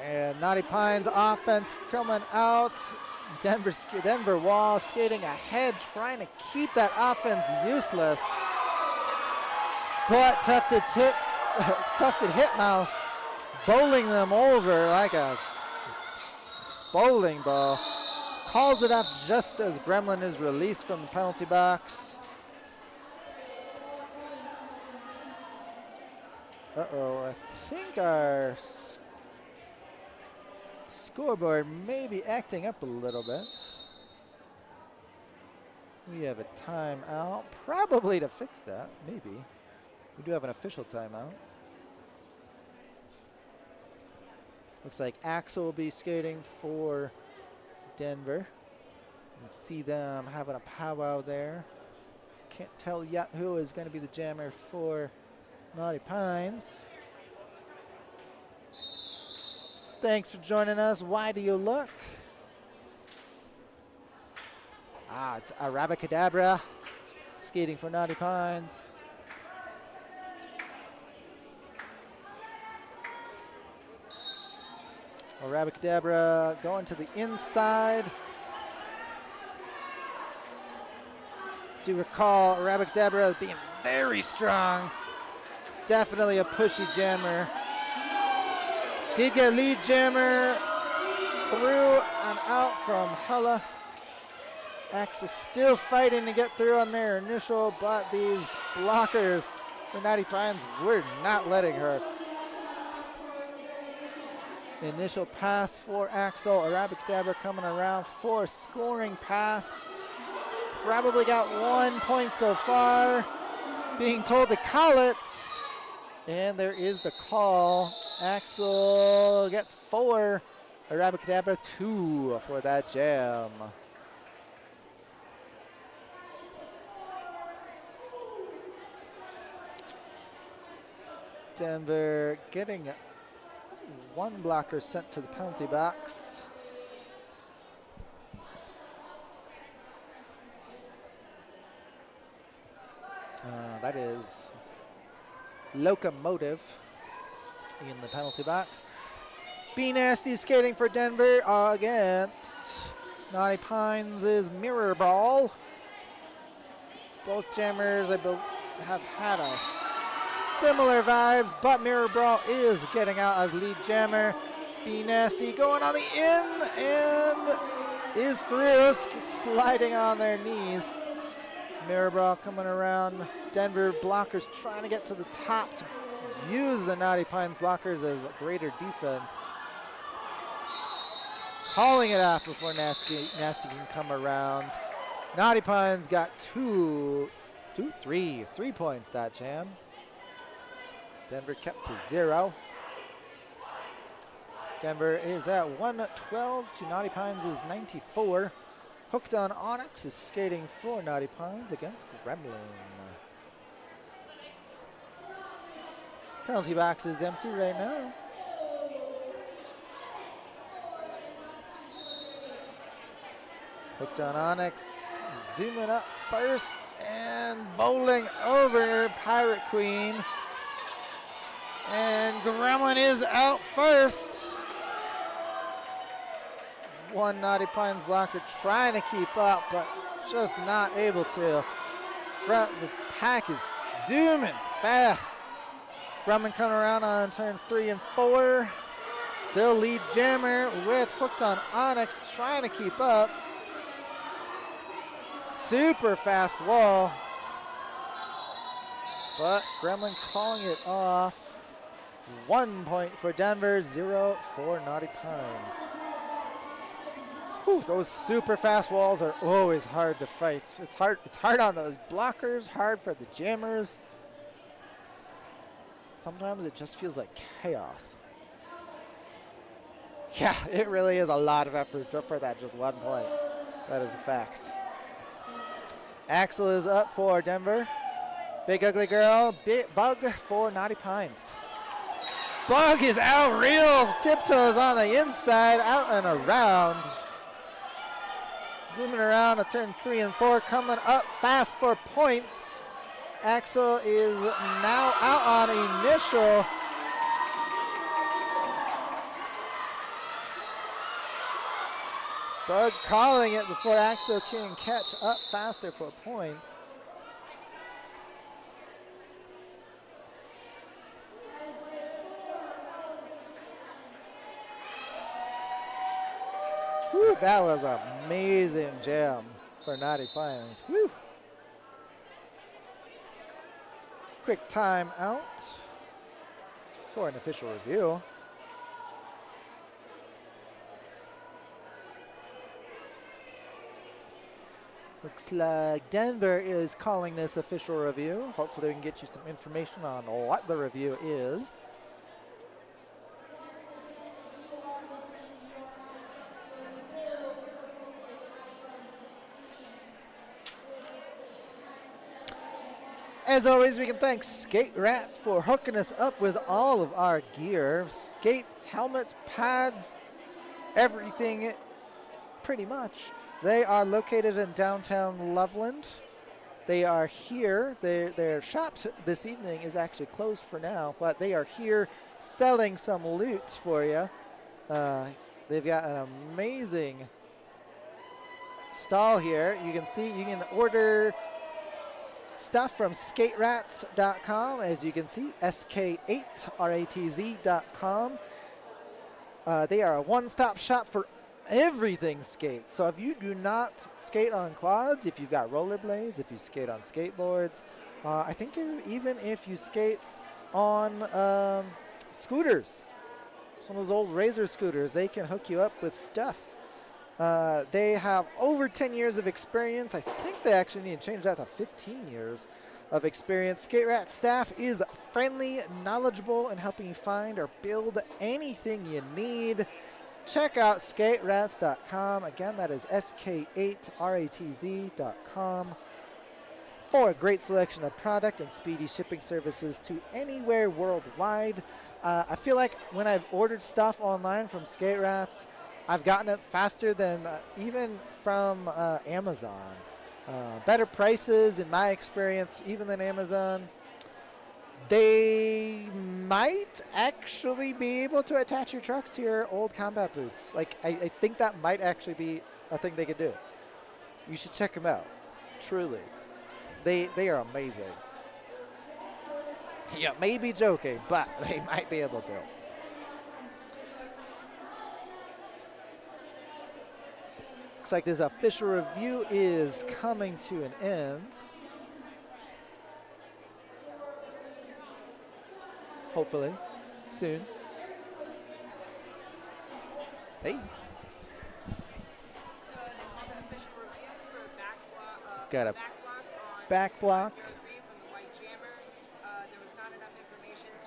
And Naughty Pines offense coming out. Denver Wall skating ahead, trying to keep that offense useless. But Tufted Hitmouse bowling them over like a bowling ball. Calls it off just as Gremlin is released from the penalty box. Uh-oh, I think our scoreboard may be acting up a little bit. We have a timeout, probably to fix that, maybe. We do have an official timeout. Looks like Axel will be skating for Denver. And see them having a powwow there. Can't tell yet who is going to be the jammer for Naughty Pines. Thanks for joining us. Why do you look? It's Arabacadabra skating for Naughty Pines. Arabacadabra going to the inside. Do recall Arabacadabra being very strong. Definitely a pushy jammer. Did get lead jammer through and out from Hella. Axel still fighting to get through on their initial, but these blockers for Naughty Pines were not letting her. Initial pass for Axel. Arabacadabra coming around for a scoring pass. Probably got 1 point so far. Being told to call it. And there is the call. Axel gets 4. Arabacadabra 2 for that jam. Denver getting 1 blocker sent to the penalty box. That is Locomotive in the penalty box. Be Nasty skating for Denver against Naughty Pines' Mirror Ball. Both jammers have had a similar vibe, but Mirror Brawl is getting out as lead jammer. Be Nasty going on the in and is through, sliding on their knees. Mirror Brawl coming around. Denver blockers trying to get to the top to use the Naughty Pines blockers as greater defense. Calling it off before Nasty can come around. Naughty Pines got 3 points that jam. Denver kept to 0. Denver is at 112 to Naughty Pines is 94. Hooked on Onyx is skating for Naughty Pines against Gremlin. Penalty box is empty right now. Hooked on Onyx, zooming up first and bowling over Pirate Queen. And Gremlin is out first. 1 Naughty Pines blocker trying to keep up, but just not able to. The pack is zooming fast. Grumman coming around on turns 3 and 4. Still lead jammer with hooked on Onyx trying to keep up. Super fast wall. But Gremlin calling it off. 1 point for Denver, 0 for Naughty Pines. Whew, those super fast walls are always hard to fight. It's hard on those blockers, hard for the jammers. Sometimes it just feels like chaos. Yeah, it really is a lot of effort just for that just 1 point. That is a fact. Axel is up for Denver. Big Ugly Girl, Bug for Naughty Pines. Bug is out real tiptoes on the inside, out and around. Zooming around at turns 3 and 4, coming up fast for points. Axel is now out on initial. Bug calling it before Axel can catch up faster for points. Whew, that was an amazing jam for Naughty Pines. Whew. Quick time out for an official review. Looks like Denver is calling this official review. Hopefully we can get you some information on what the review is. As always, we can thank Skate Rats for hooking us up with all of our gear. Skates, helmets, pads, everything pretty much. They are located in downtown Loveland. They are here. Their shop this evening is actually closed for now, but they are here selling some loot for you. They've got an amazing stall here. You can see, you can order stuff from skaterats.com, as you can see, sk8ratz.com. They are a one-stop shop for everything skate. So if you do not skate on quads, if you've got rollerblades, if you skate on skateboards, I think even if you skate on scooters, some of those old Razor scooters, they can hook you up with stuff. They have over 10 years of experience. I think they actually need to change that to 15 years of experience. Skate Rat staff is friendly, knowledgeable, and helping you find or build anything you need. Check out skaterats.com. Again, that is sk8ratz.com for a great selection of product and speedy shipping services to anywhere worldwide. I feel like when I've ordered stuff online from Skate Rats, I've gotten it faster than even from Amazon. Better prices in my experience, even than Amazon. They might actually be able to attach your trucks to your old combat boots. Like, I think that might actually be a thing they could do. You should check them out. Truly. They are amazing. Yeah, maybe joking, but they might be able to. Looks like this official review is coming to an end. Hopefully, soon. Hey. So they called an official review for a back block. We've got a on back block. 03 from the White Jammer. There was not enough information to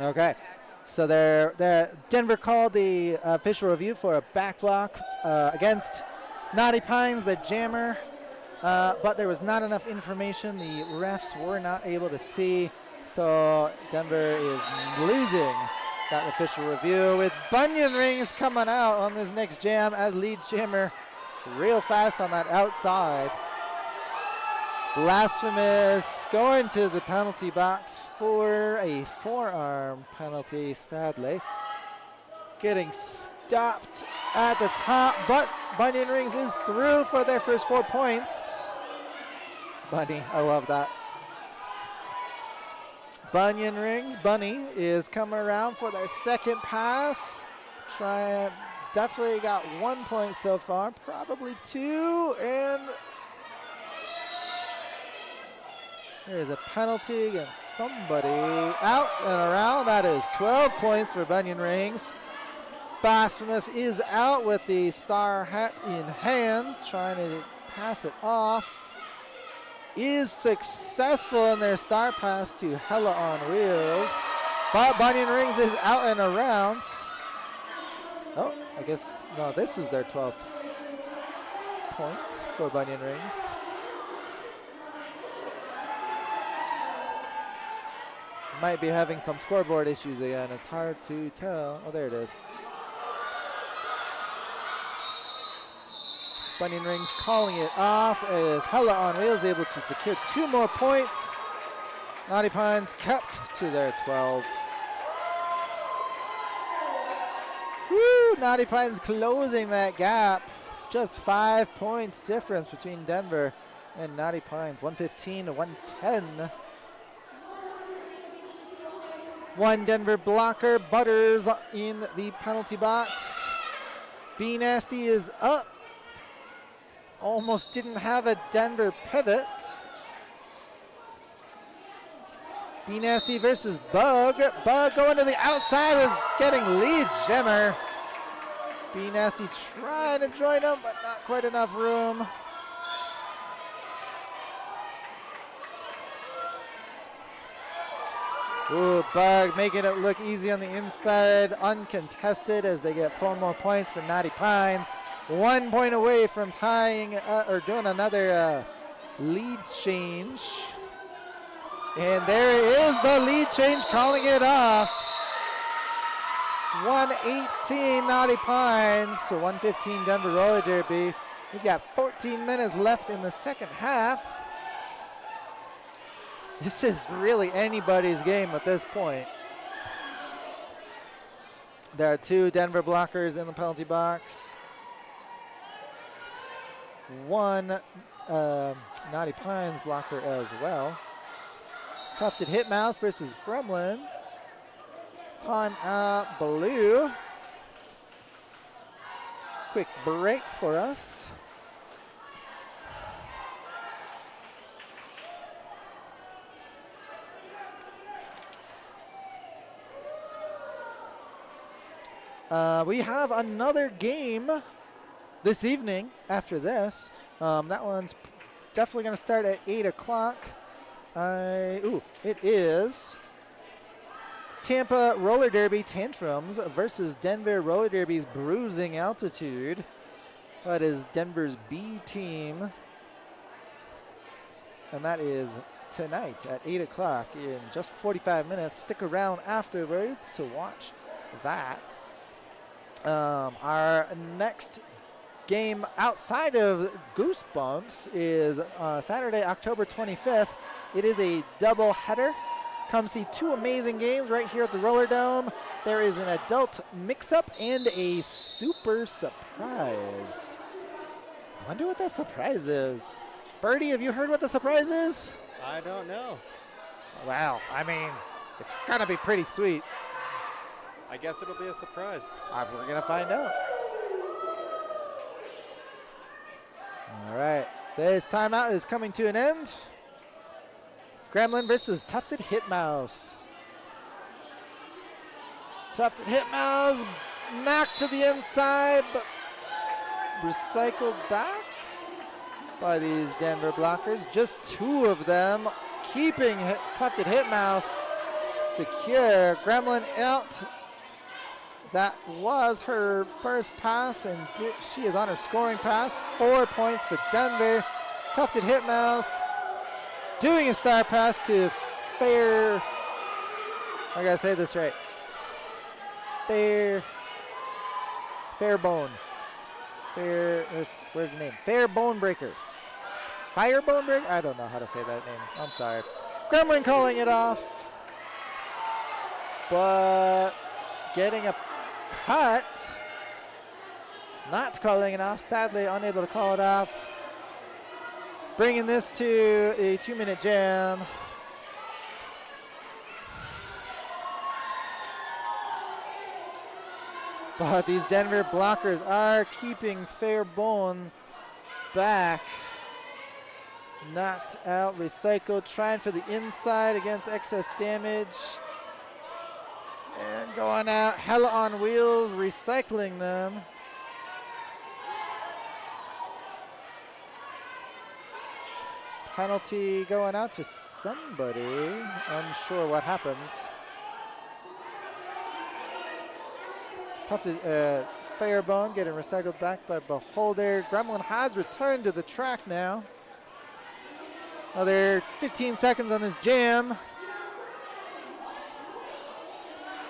determine Okay. So they're Denver called the official review for a back block against Naughty Pines, the Jammer. But there was not enough information. The refs were not able to see. So Denver is losing that official review with bunion rings coming out on this next jam as lead jammer real fast on that outside. Blasphemous going to the penalty box for a forearm penalty, sadly. Getting stopped at the top, but Bunion Rings is through for their first 4 points. Bunny, I love that. Bunyan Rings, Bunny is coming around for their second pass. Definitely got 1 point so far, probably 2, and there's a penalty against somebody. Out and around, that is 12 points for Bunyan Rings. Blasphemous is out with the star hat in hand, trying to pass it off. Is successful in their star pass to Hella on Wheels. But Bunyan Rings is out and around. Oh, I guess, no, this is their 12th point for Bunyan Rings. Might be having some scoreboard issues again. It's hard to tell. Oh, there it is. Bunyan Rings calling it off as Hella on Wheels able to secure 2 more points. Naughty Pines kept to their 12. Woo! Naughty Pines closing that gap. Just 5 points difference between Denver and Naughty Pines. 115 to 110. One Denver blocker. Butters in the penalty box. B Nasty is up. Almost didn't have a Denver pivot. B Nasty versus Bug. Bug going to the outside with getting lead Jimmer. B Nasty trying to join him, but not quite enough room. Ooh, Bug making it look easy on the inside. Uncontested as they get 4 more points for Naughty Pines. 1 point away from tying or doing another lead change. And there is the lead change calling it off. 118 Naughty Pines, so 115 Denver Roller Derby. We've got 14 minutes left in the second half. This is really anybody's game at this point. There are 2 Denver blockers in the penalty box. 1 Naughty Pines blocker as well. Tufted Hitmouse versus Gremlin. Time out blue. Quick break for us. We have another game this evening after this. That one's definitely going to start at 8 o'clock. It is Tampa Roller Derby Tantrums versus Denver Roller Derby's Bruising Altitude. That is Denver's B team. And that is tonight at 8 o'clock in just 45 minutes. Stick around afterwards to watch that. Our next game outside of Goosebumps is Saturday, October 25th. It is a double header. Come see 2 amazing games right here at the Roller Dome. There is an adult mix-up and a super surprise. I wonder what that surprise is. Birdie, have you heard what the surprise is? I don't know. Wow, I mean, it's gonna be pretty sweet. I guess it'll be a surprise. We're gonna find out. All right, this timeout is coming to an end. Gremlin versus Tufted Hitmouse. Tufted Hitmouse knocked to the inside, but recycled back by these Denver blockers. Just 2 of them keeping Tufted Hitmouse secure. Gremlin out. That was her first pass, and she is on her scoring pass. 4 points for Denver. Tufted Hitmouse doing a star pass to Fair. I gotta say this right. Fairbone. Where's the name? Fair Bone Breaker. Fire Bone Breaker? I don't know how to say that name. I'm sorry. Gremlin calling it off. But getting a cut. Not calling it off. Sadly unable to call it off. bringing this to a 2-minute jam. But these Denver blockers are keeping Fairbone back. Knocked out, recycled, trying for the inside against excess damage. And going out, hella on wheels, recycling them. Penalty going out to somebody. Unsure what happened. Tough to Fairbone getting recycled back by Beholder. Gremlin has returned to the track now. Another 15 seconds on this jam.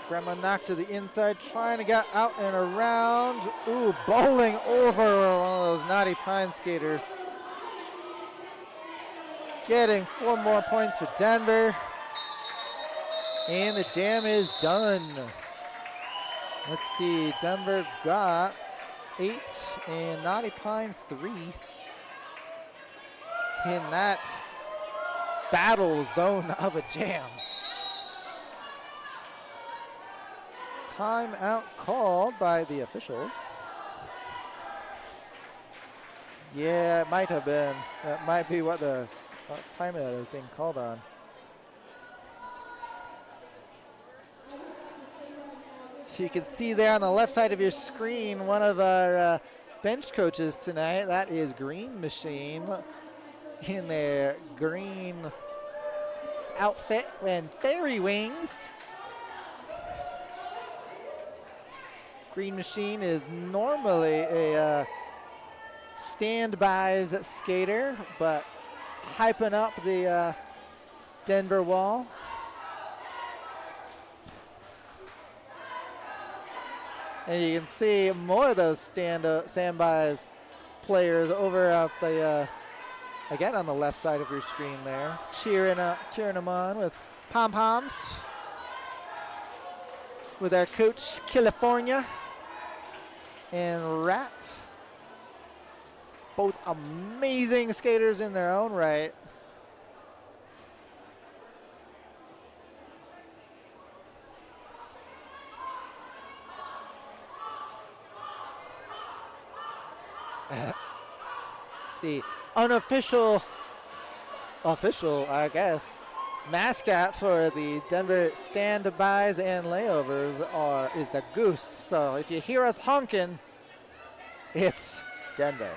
Gremlin knocked to the inside, trying to get out and around. Ooh, bowling over one of those Naughty Pine skaters. Getting 4 more points for Denver. And the jam is done. Let's see, Denver got 8 and Naughty Pines 3 in that battle zone of a jam. Timeout called by the officials. Yeah, it might have been. That might be what the timeout is being called on. So you can see there on the left side of your screen one of our bench coaches tonight. That is Green Machine in their green outfit and fairy wings. Green Machine is normally a standbys skater, but hyping up the Denver wall. And you can see more of those standbys players over at the again on the left side of your screen there, cheering them on with pom-poms. With our coach California and Rat. Both amazing skaters in their own right. The unofficial, I guess, mascot for the Denver standbys and layovers is the Goose. So if you hear us honking, it's Denver.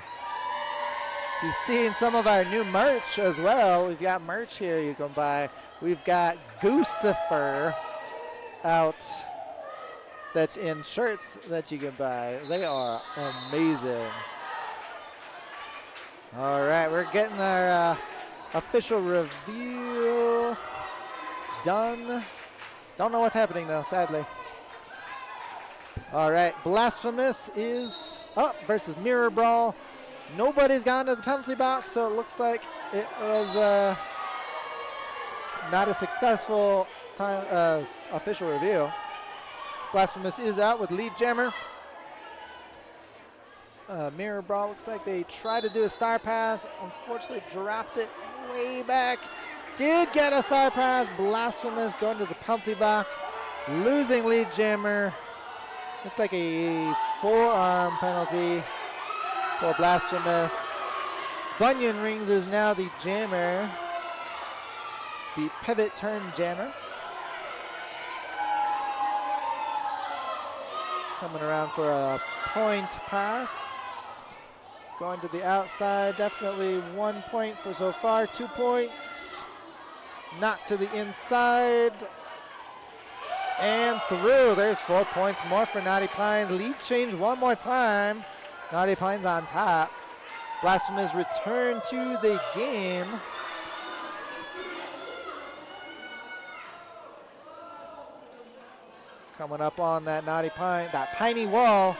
If you've seen some of our new merch as well, we've got merch here you can buy. We've got Goosifer out that's in shirts that you can buy. They are amazing. All right, we're getting our official review done. Don't know what's happening though, sadly. All right, Blasphemous is up versus Mirror Brawl. Nobody's gone to the penalty box, so it looks like it was not a successful official review. Blasphemous is out with lead jammer. Mirror Brawl looks like they tried to do a star pass, unfortunately dropped it way back. Did get a star pass. Blasphemous going to the penalty box, losing lead jammer. Looked like a forearm penalty for Blasphemous. Bunyan Rings is now the jammer, the pivot turn jammer. Coming around for a point pass. Going to the outside, definitely 1 point for so far, 2 points. Knocked to the inside. And through, there's 4 points more for Naughty Pines. Lead change one more time. Naughty Pines on top. Blasphemous return to the game. Coming up on that Naughty Pine, that piney wall.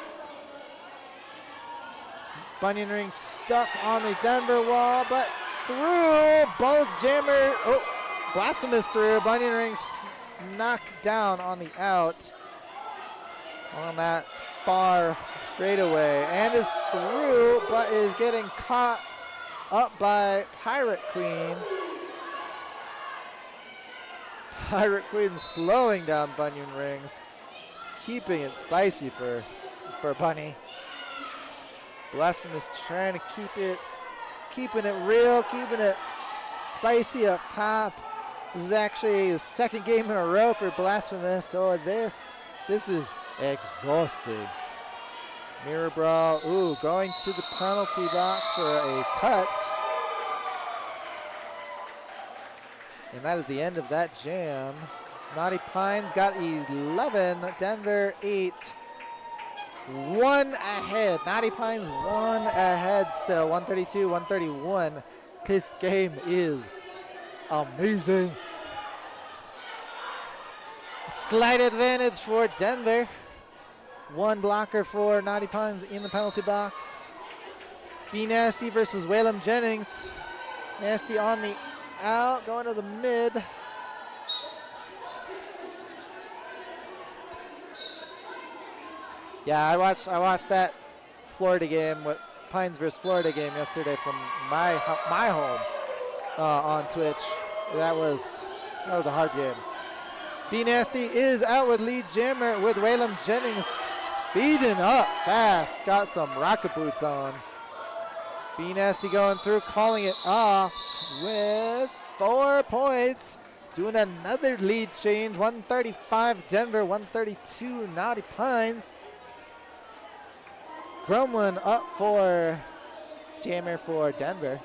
Bunyan Ring stuck on the Denver wall, but through both jammer. Oh, Blasphemous through. Bunyan Ring knocked down on the out on that far straightaway and is through, but is getting caught up by Pirate Queen. Pirate Queen slowing down Bunyan Rings, keeping it spicy for Bunny. Blasphemous trying to keeping it real, keeping it spicy up top. This is actually the second game in a row for Blasphemous. So this is exhausting. Mirror Brawl, ooh, going to the penalty box for a cut. And that is the end of that jam. Naughty Pines got 11, Denver 8. 1 ahead. Naughty Pines 1 ahead still, 132, 131. This game is amazing. Slight advantage for Denver. 1 blocker for Naughty Pines in the penalty box. Be Nasty versus Whalem Jennings. Nasty on the out, going to the mid. Yeah, I watched that Florida game, with Pines versus Florida game yesterday from my home on Twitch. That was a hard game. B Nasty is out with lead jammer with Whalem Jennings speeding up fast. Got some rocket boots on. B Nasty going through, calling it off with 4 points. Doing another lead change. 135 Denver, 132 Naughty Pines. Gremlin up for jammer for Denver.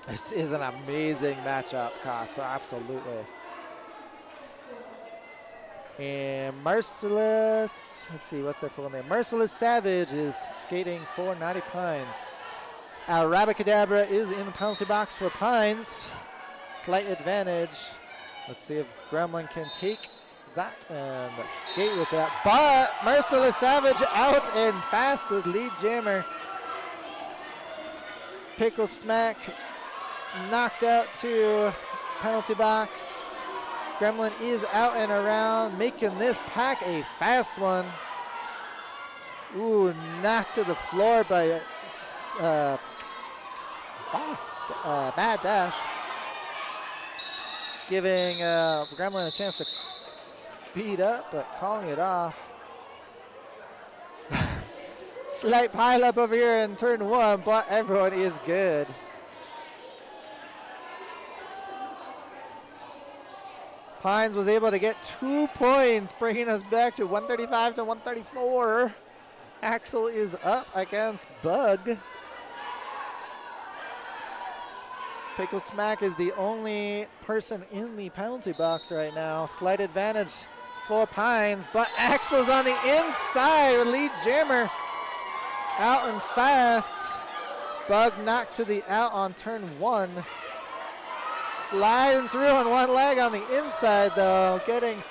This is an amazing matchup, Kotz, absolutely. And Merciless, let's see, what's their full name? Merciless Savage is skating for Naughty Pines. Rabacadabra is in the penalty box for Pines. Slight advantage. Let's see if Gremlin can take that and skate with that. But Merciless Savage out and fast with lead jammer. Pickle Smack knocked out to penalty box. Gremlin is out and around, making this pack a fast one. Ooh, knocked to the floor by Mad Dash. Giving Gremlin a chance to speed up, but calling it off. Slight pile up over here in turn 1, but everyone is good. Pines was able to get 2 points, bringing us back to 135 to 134. Axel is up against Bug. Pickle Smack is the only person in the penalty box right now. Slight advantage for Pines, but Axel's on the inside. Lead jammer out and fast. Bug knocked to the out on turn 1. Sliding through on one leg on the inside though, getting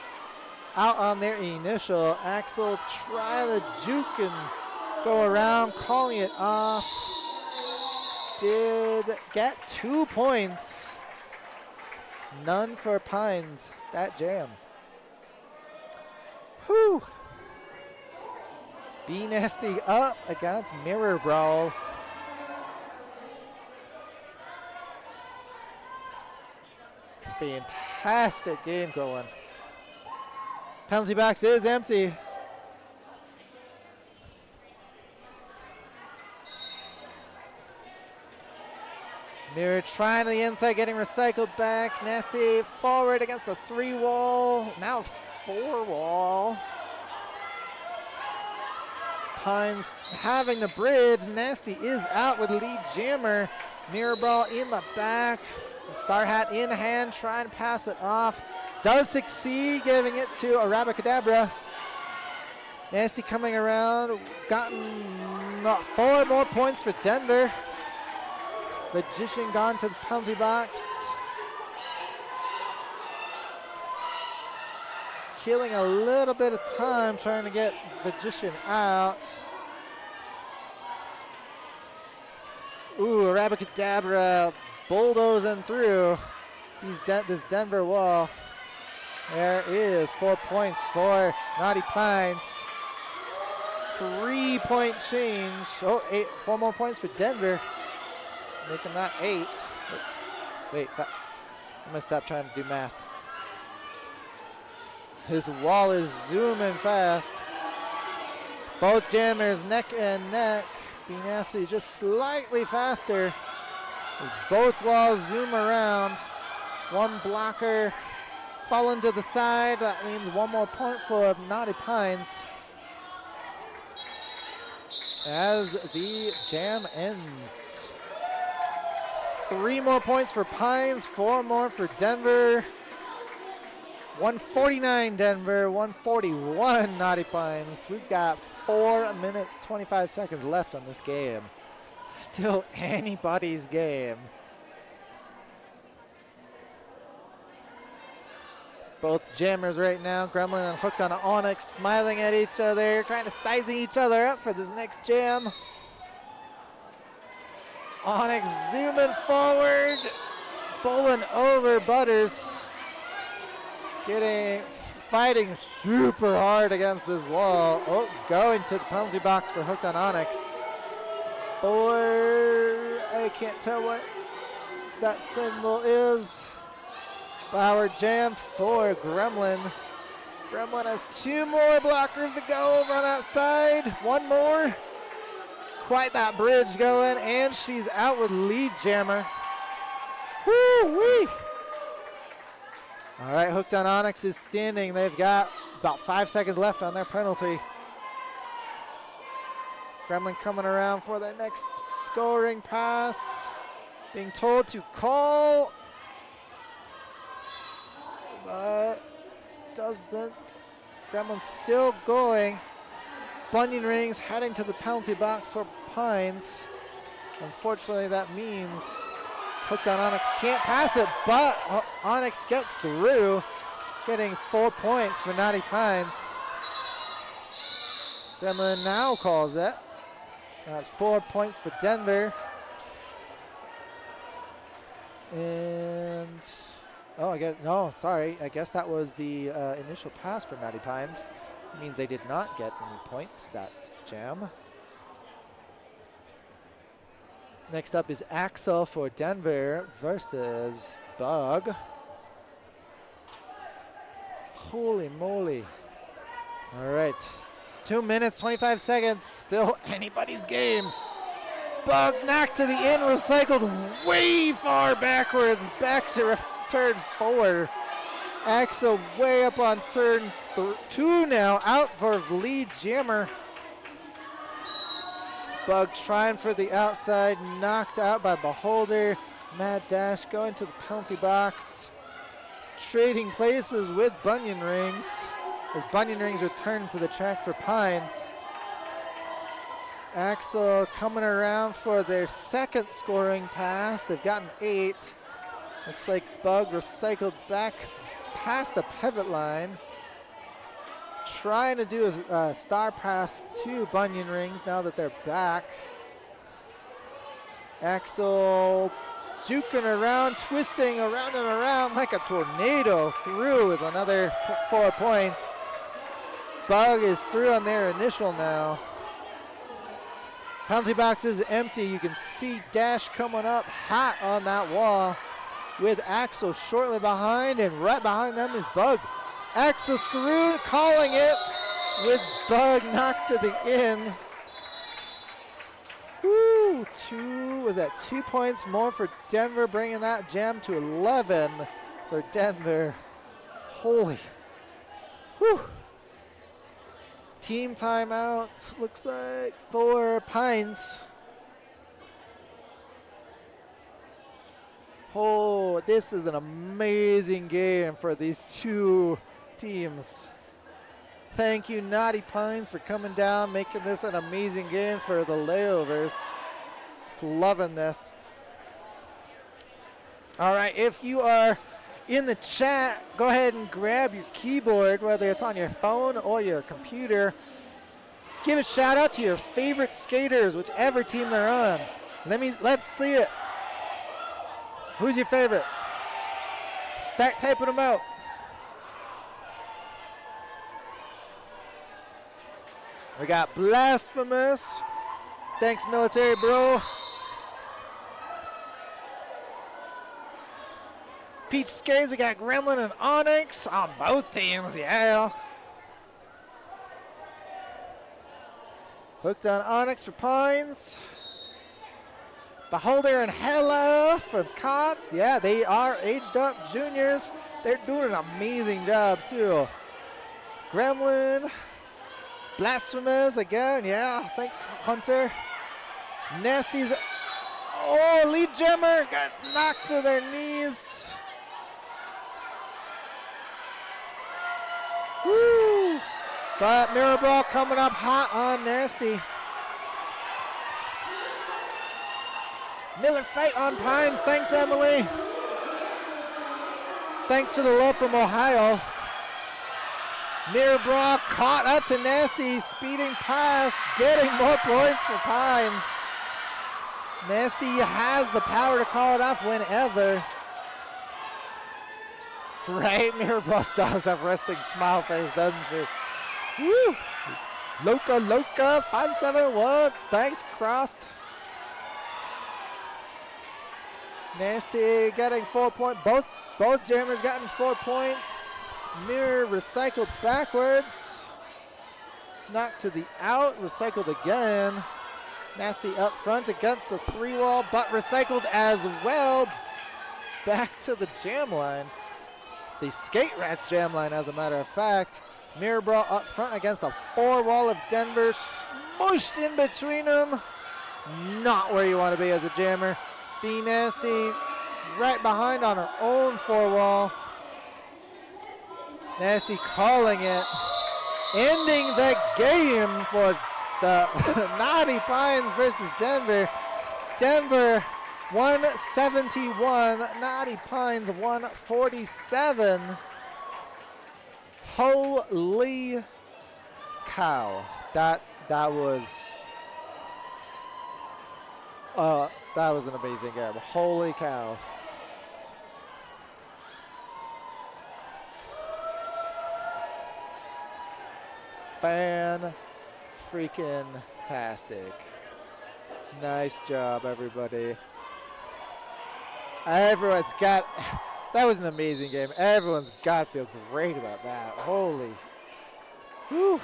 out on their initial. Axel try the juke and go around, calling it off. Did get 2 points. None for Pines, that jam. Whew. B Nasty up against Mirror Brawl. Fantastic game going. Penalty box is empty. Mirror trying to the inside, getting recycled back. Nasty forward against a 3-wall. Now 4-wall. Pines having the bridge. Nasty is out with lead jammer. Mirror Ball in the back. Star Hat in hand, trying to pass it off. Does succeed, giving it to Arabacadabra. Nasty coming around, gotten 4 more points for Denver. Magician gone to the penalty box. Killing a little bit of time trying to get Magician out. Ooh, Arabacadabra bulldozing through this Denver wall. There is 4 points for Naughty Pines. 3-point change. 4 more points for Denver. making that 8. Wait, I'm gonna stop trying to do math. His wall is zooming fast. Both jammers neck and neck, being asked to be just slightly faster as both walls zoom around. One blocker falling to the side. That means one more point for Naughty Pines as the jam ends. 3 more points for Pines, 4 more for Denver. 149 Denver, 141 Naughty Pines. We've got 4 minutes, 25 seconds left on this game. Still anybody's game. Both jammers right now, Gremlin and Hooked on Onyx, smiling at each other, kind of sizing each other up for this next jam. Onyx zooming forward, bowling over Butters. Fighting super hard against this wall. Oh, going to the penalty box for Hooked on Onyx. Or I can't tell what that symbol is. Power jam for Gremlin. Gremlin has 2 more blockers to go over on that side. 1 more. Quite that bridge going, and she's out with lead jammer. Woo-wee. All right, Hooked on Onyx is standing. They've got about 5 seconds left on their penalty. Gremlin coming around for their next scoring pass. Being told to call, but doesn't. Gremlin's still going. Bunion Rings heading to the penalty box for Pines. Unfortunately, that means Hooked on Onyx can't pass it, but Onyx gets through, getting 4 points for Naughty Pines. Gremlin now calls it. That's 4 points for Denver. And, I guess that was the initial pass for Naughty Pines. It means they did not get any points, that jam. Next up is Axel for Denver versus Bug. Holy moly. All right. 2 minutes, 25 seconds. Still anybody's game. Bug knocked to the end, recycled way far backwards. Back to turn 4. Axel way up on turn 2 now. Out for lead jammer. Bug trying for the outside, knocked out by Beholder. Mad Dash going to the penalty box. Trading places with Bunion Rings as Bunion Rings returns to the track for Pines. Axel coming around for their second scoring pass. They've gotten 8. Looks like Bug recycled back past the pivot line. Trying to do a star pass to Bunion Rings now that they're back. Axel juking around, twisting around and around like a tornado, through with another 4 points. Bug is through on their initial now. Penalty box is empty. You can see Dash coming up hot on that wall with Axel shortly behind, and right behind them is Bug. Axel through, calling it with Bug knocked to the in. Woo, 2 points more for Denver, bringing that jam to 11 for Denver. Holy, whew. Team timeout, looks like for Pines. Oh, this is an amazing game for these two teams. Thank you, Naughty Pines, for coming down, making this an amazing game for the Layovers. Loving this. All right, if you are in the chat, go ahead and grab your keyboard, whether it's on your phone or your computer. Give a shout out to your favorite skaters, whichever team they're on. Let's see it. Who's your favorite? Start typing them out. We got Blasphemous. Thanks, Military Bro. Peach Skates, we got Gremlin and Onyx on both teams, yeah. Hooked on Onyx for Pines. Beholder and Hella from Cots. Yeah, they are aged up juniors. They're doing an amazing job too. Gremlin, Blasphemous again. Yeah, thanks Hunter. Nasty's, oh, lead jammer got knocked to their knees. Woo! But Mirror Brawl coming up hot on Nasty. Miller fight on Pines. Thanks, Emily. Thanks for the love from Ohio. Mirror Brawl caught up to Nasty, speeding past, getting more points for Pines. Nasty has the power to call it off whenever. Right, Mirror Brawl does have resting smile face, doesn't she? Woo! Loca, 571. Thanks, Crossed. Nasty getting 4 points. Both jammers gotten 4 points. Mirror recycled backwards. Knocked to the out, recycled again. Nasty up front against the 3-wall, but recycled as well. Back to the jam line. The Skate Rat jam line, as a matter of fact. Mirror Brawl up front against the 4-wall of Denver. Smushed in between them. Not where you want to be as a jammer. Be Nasty right behind on her own 4-wall. Nasty calling it. Ending the game for the Naughty Pines versus Denver. Denver 171, Naughty Pines 147. Holy cow. That was an amazing game. Holy cow. Fan-freaking-tastic. Nice job, everybody. Everyone's got, that was an amazing game. Everyone's got to feel great about that. Holy. Whew.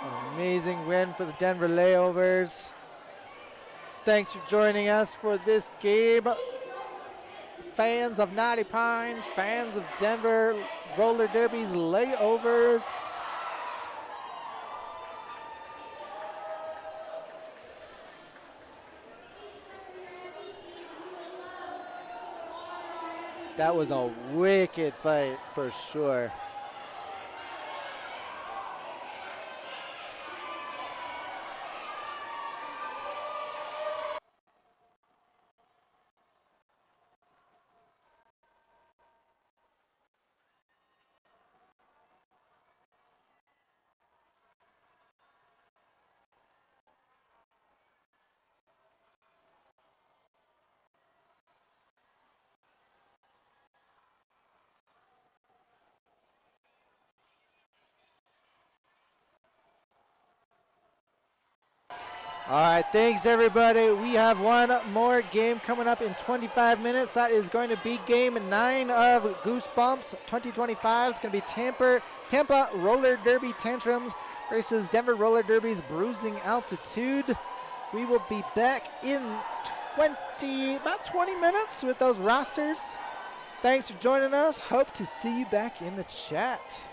An amazing win for the Denver Layovers. Thanks for joining us for this game. Fans of Naughty Pines, fans of Denver Roller Derby's Layovers. That was a wicked fight for sure. All right, thanks everybody. We have one more game coming up in 25 minutes. That is going to be game 9 of Goosebumps 2025. It's going to be Tampa Roller Derby Tantrums versus Denver Roller Derby's Bruising Altitude. We will be back in about 20 minutes with those rosters. Thanks for joining us. Hope to see you back in the chat.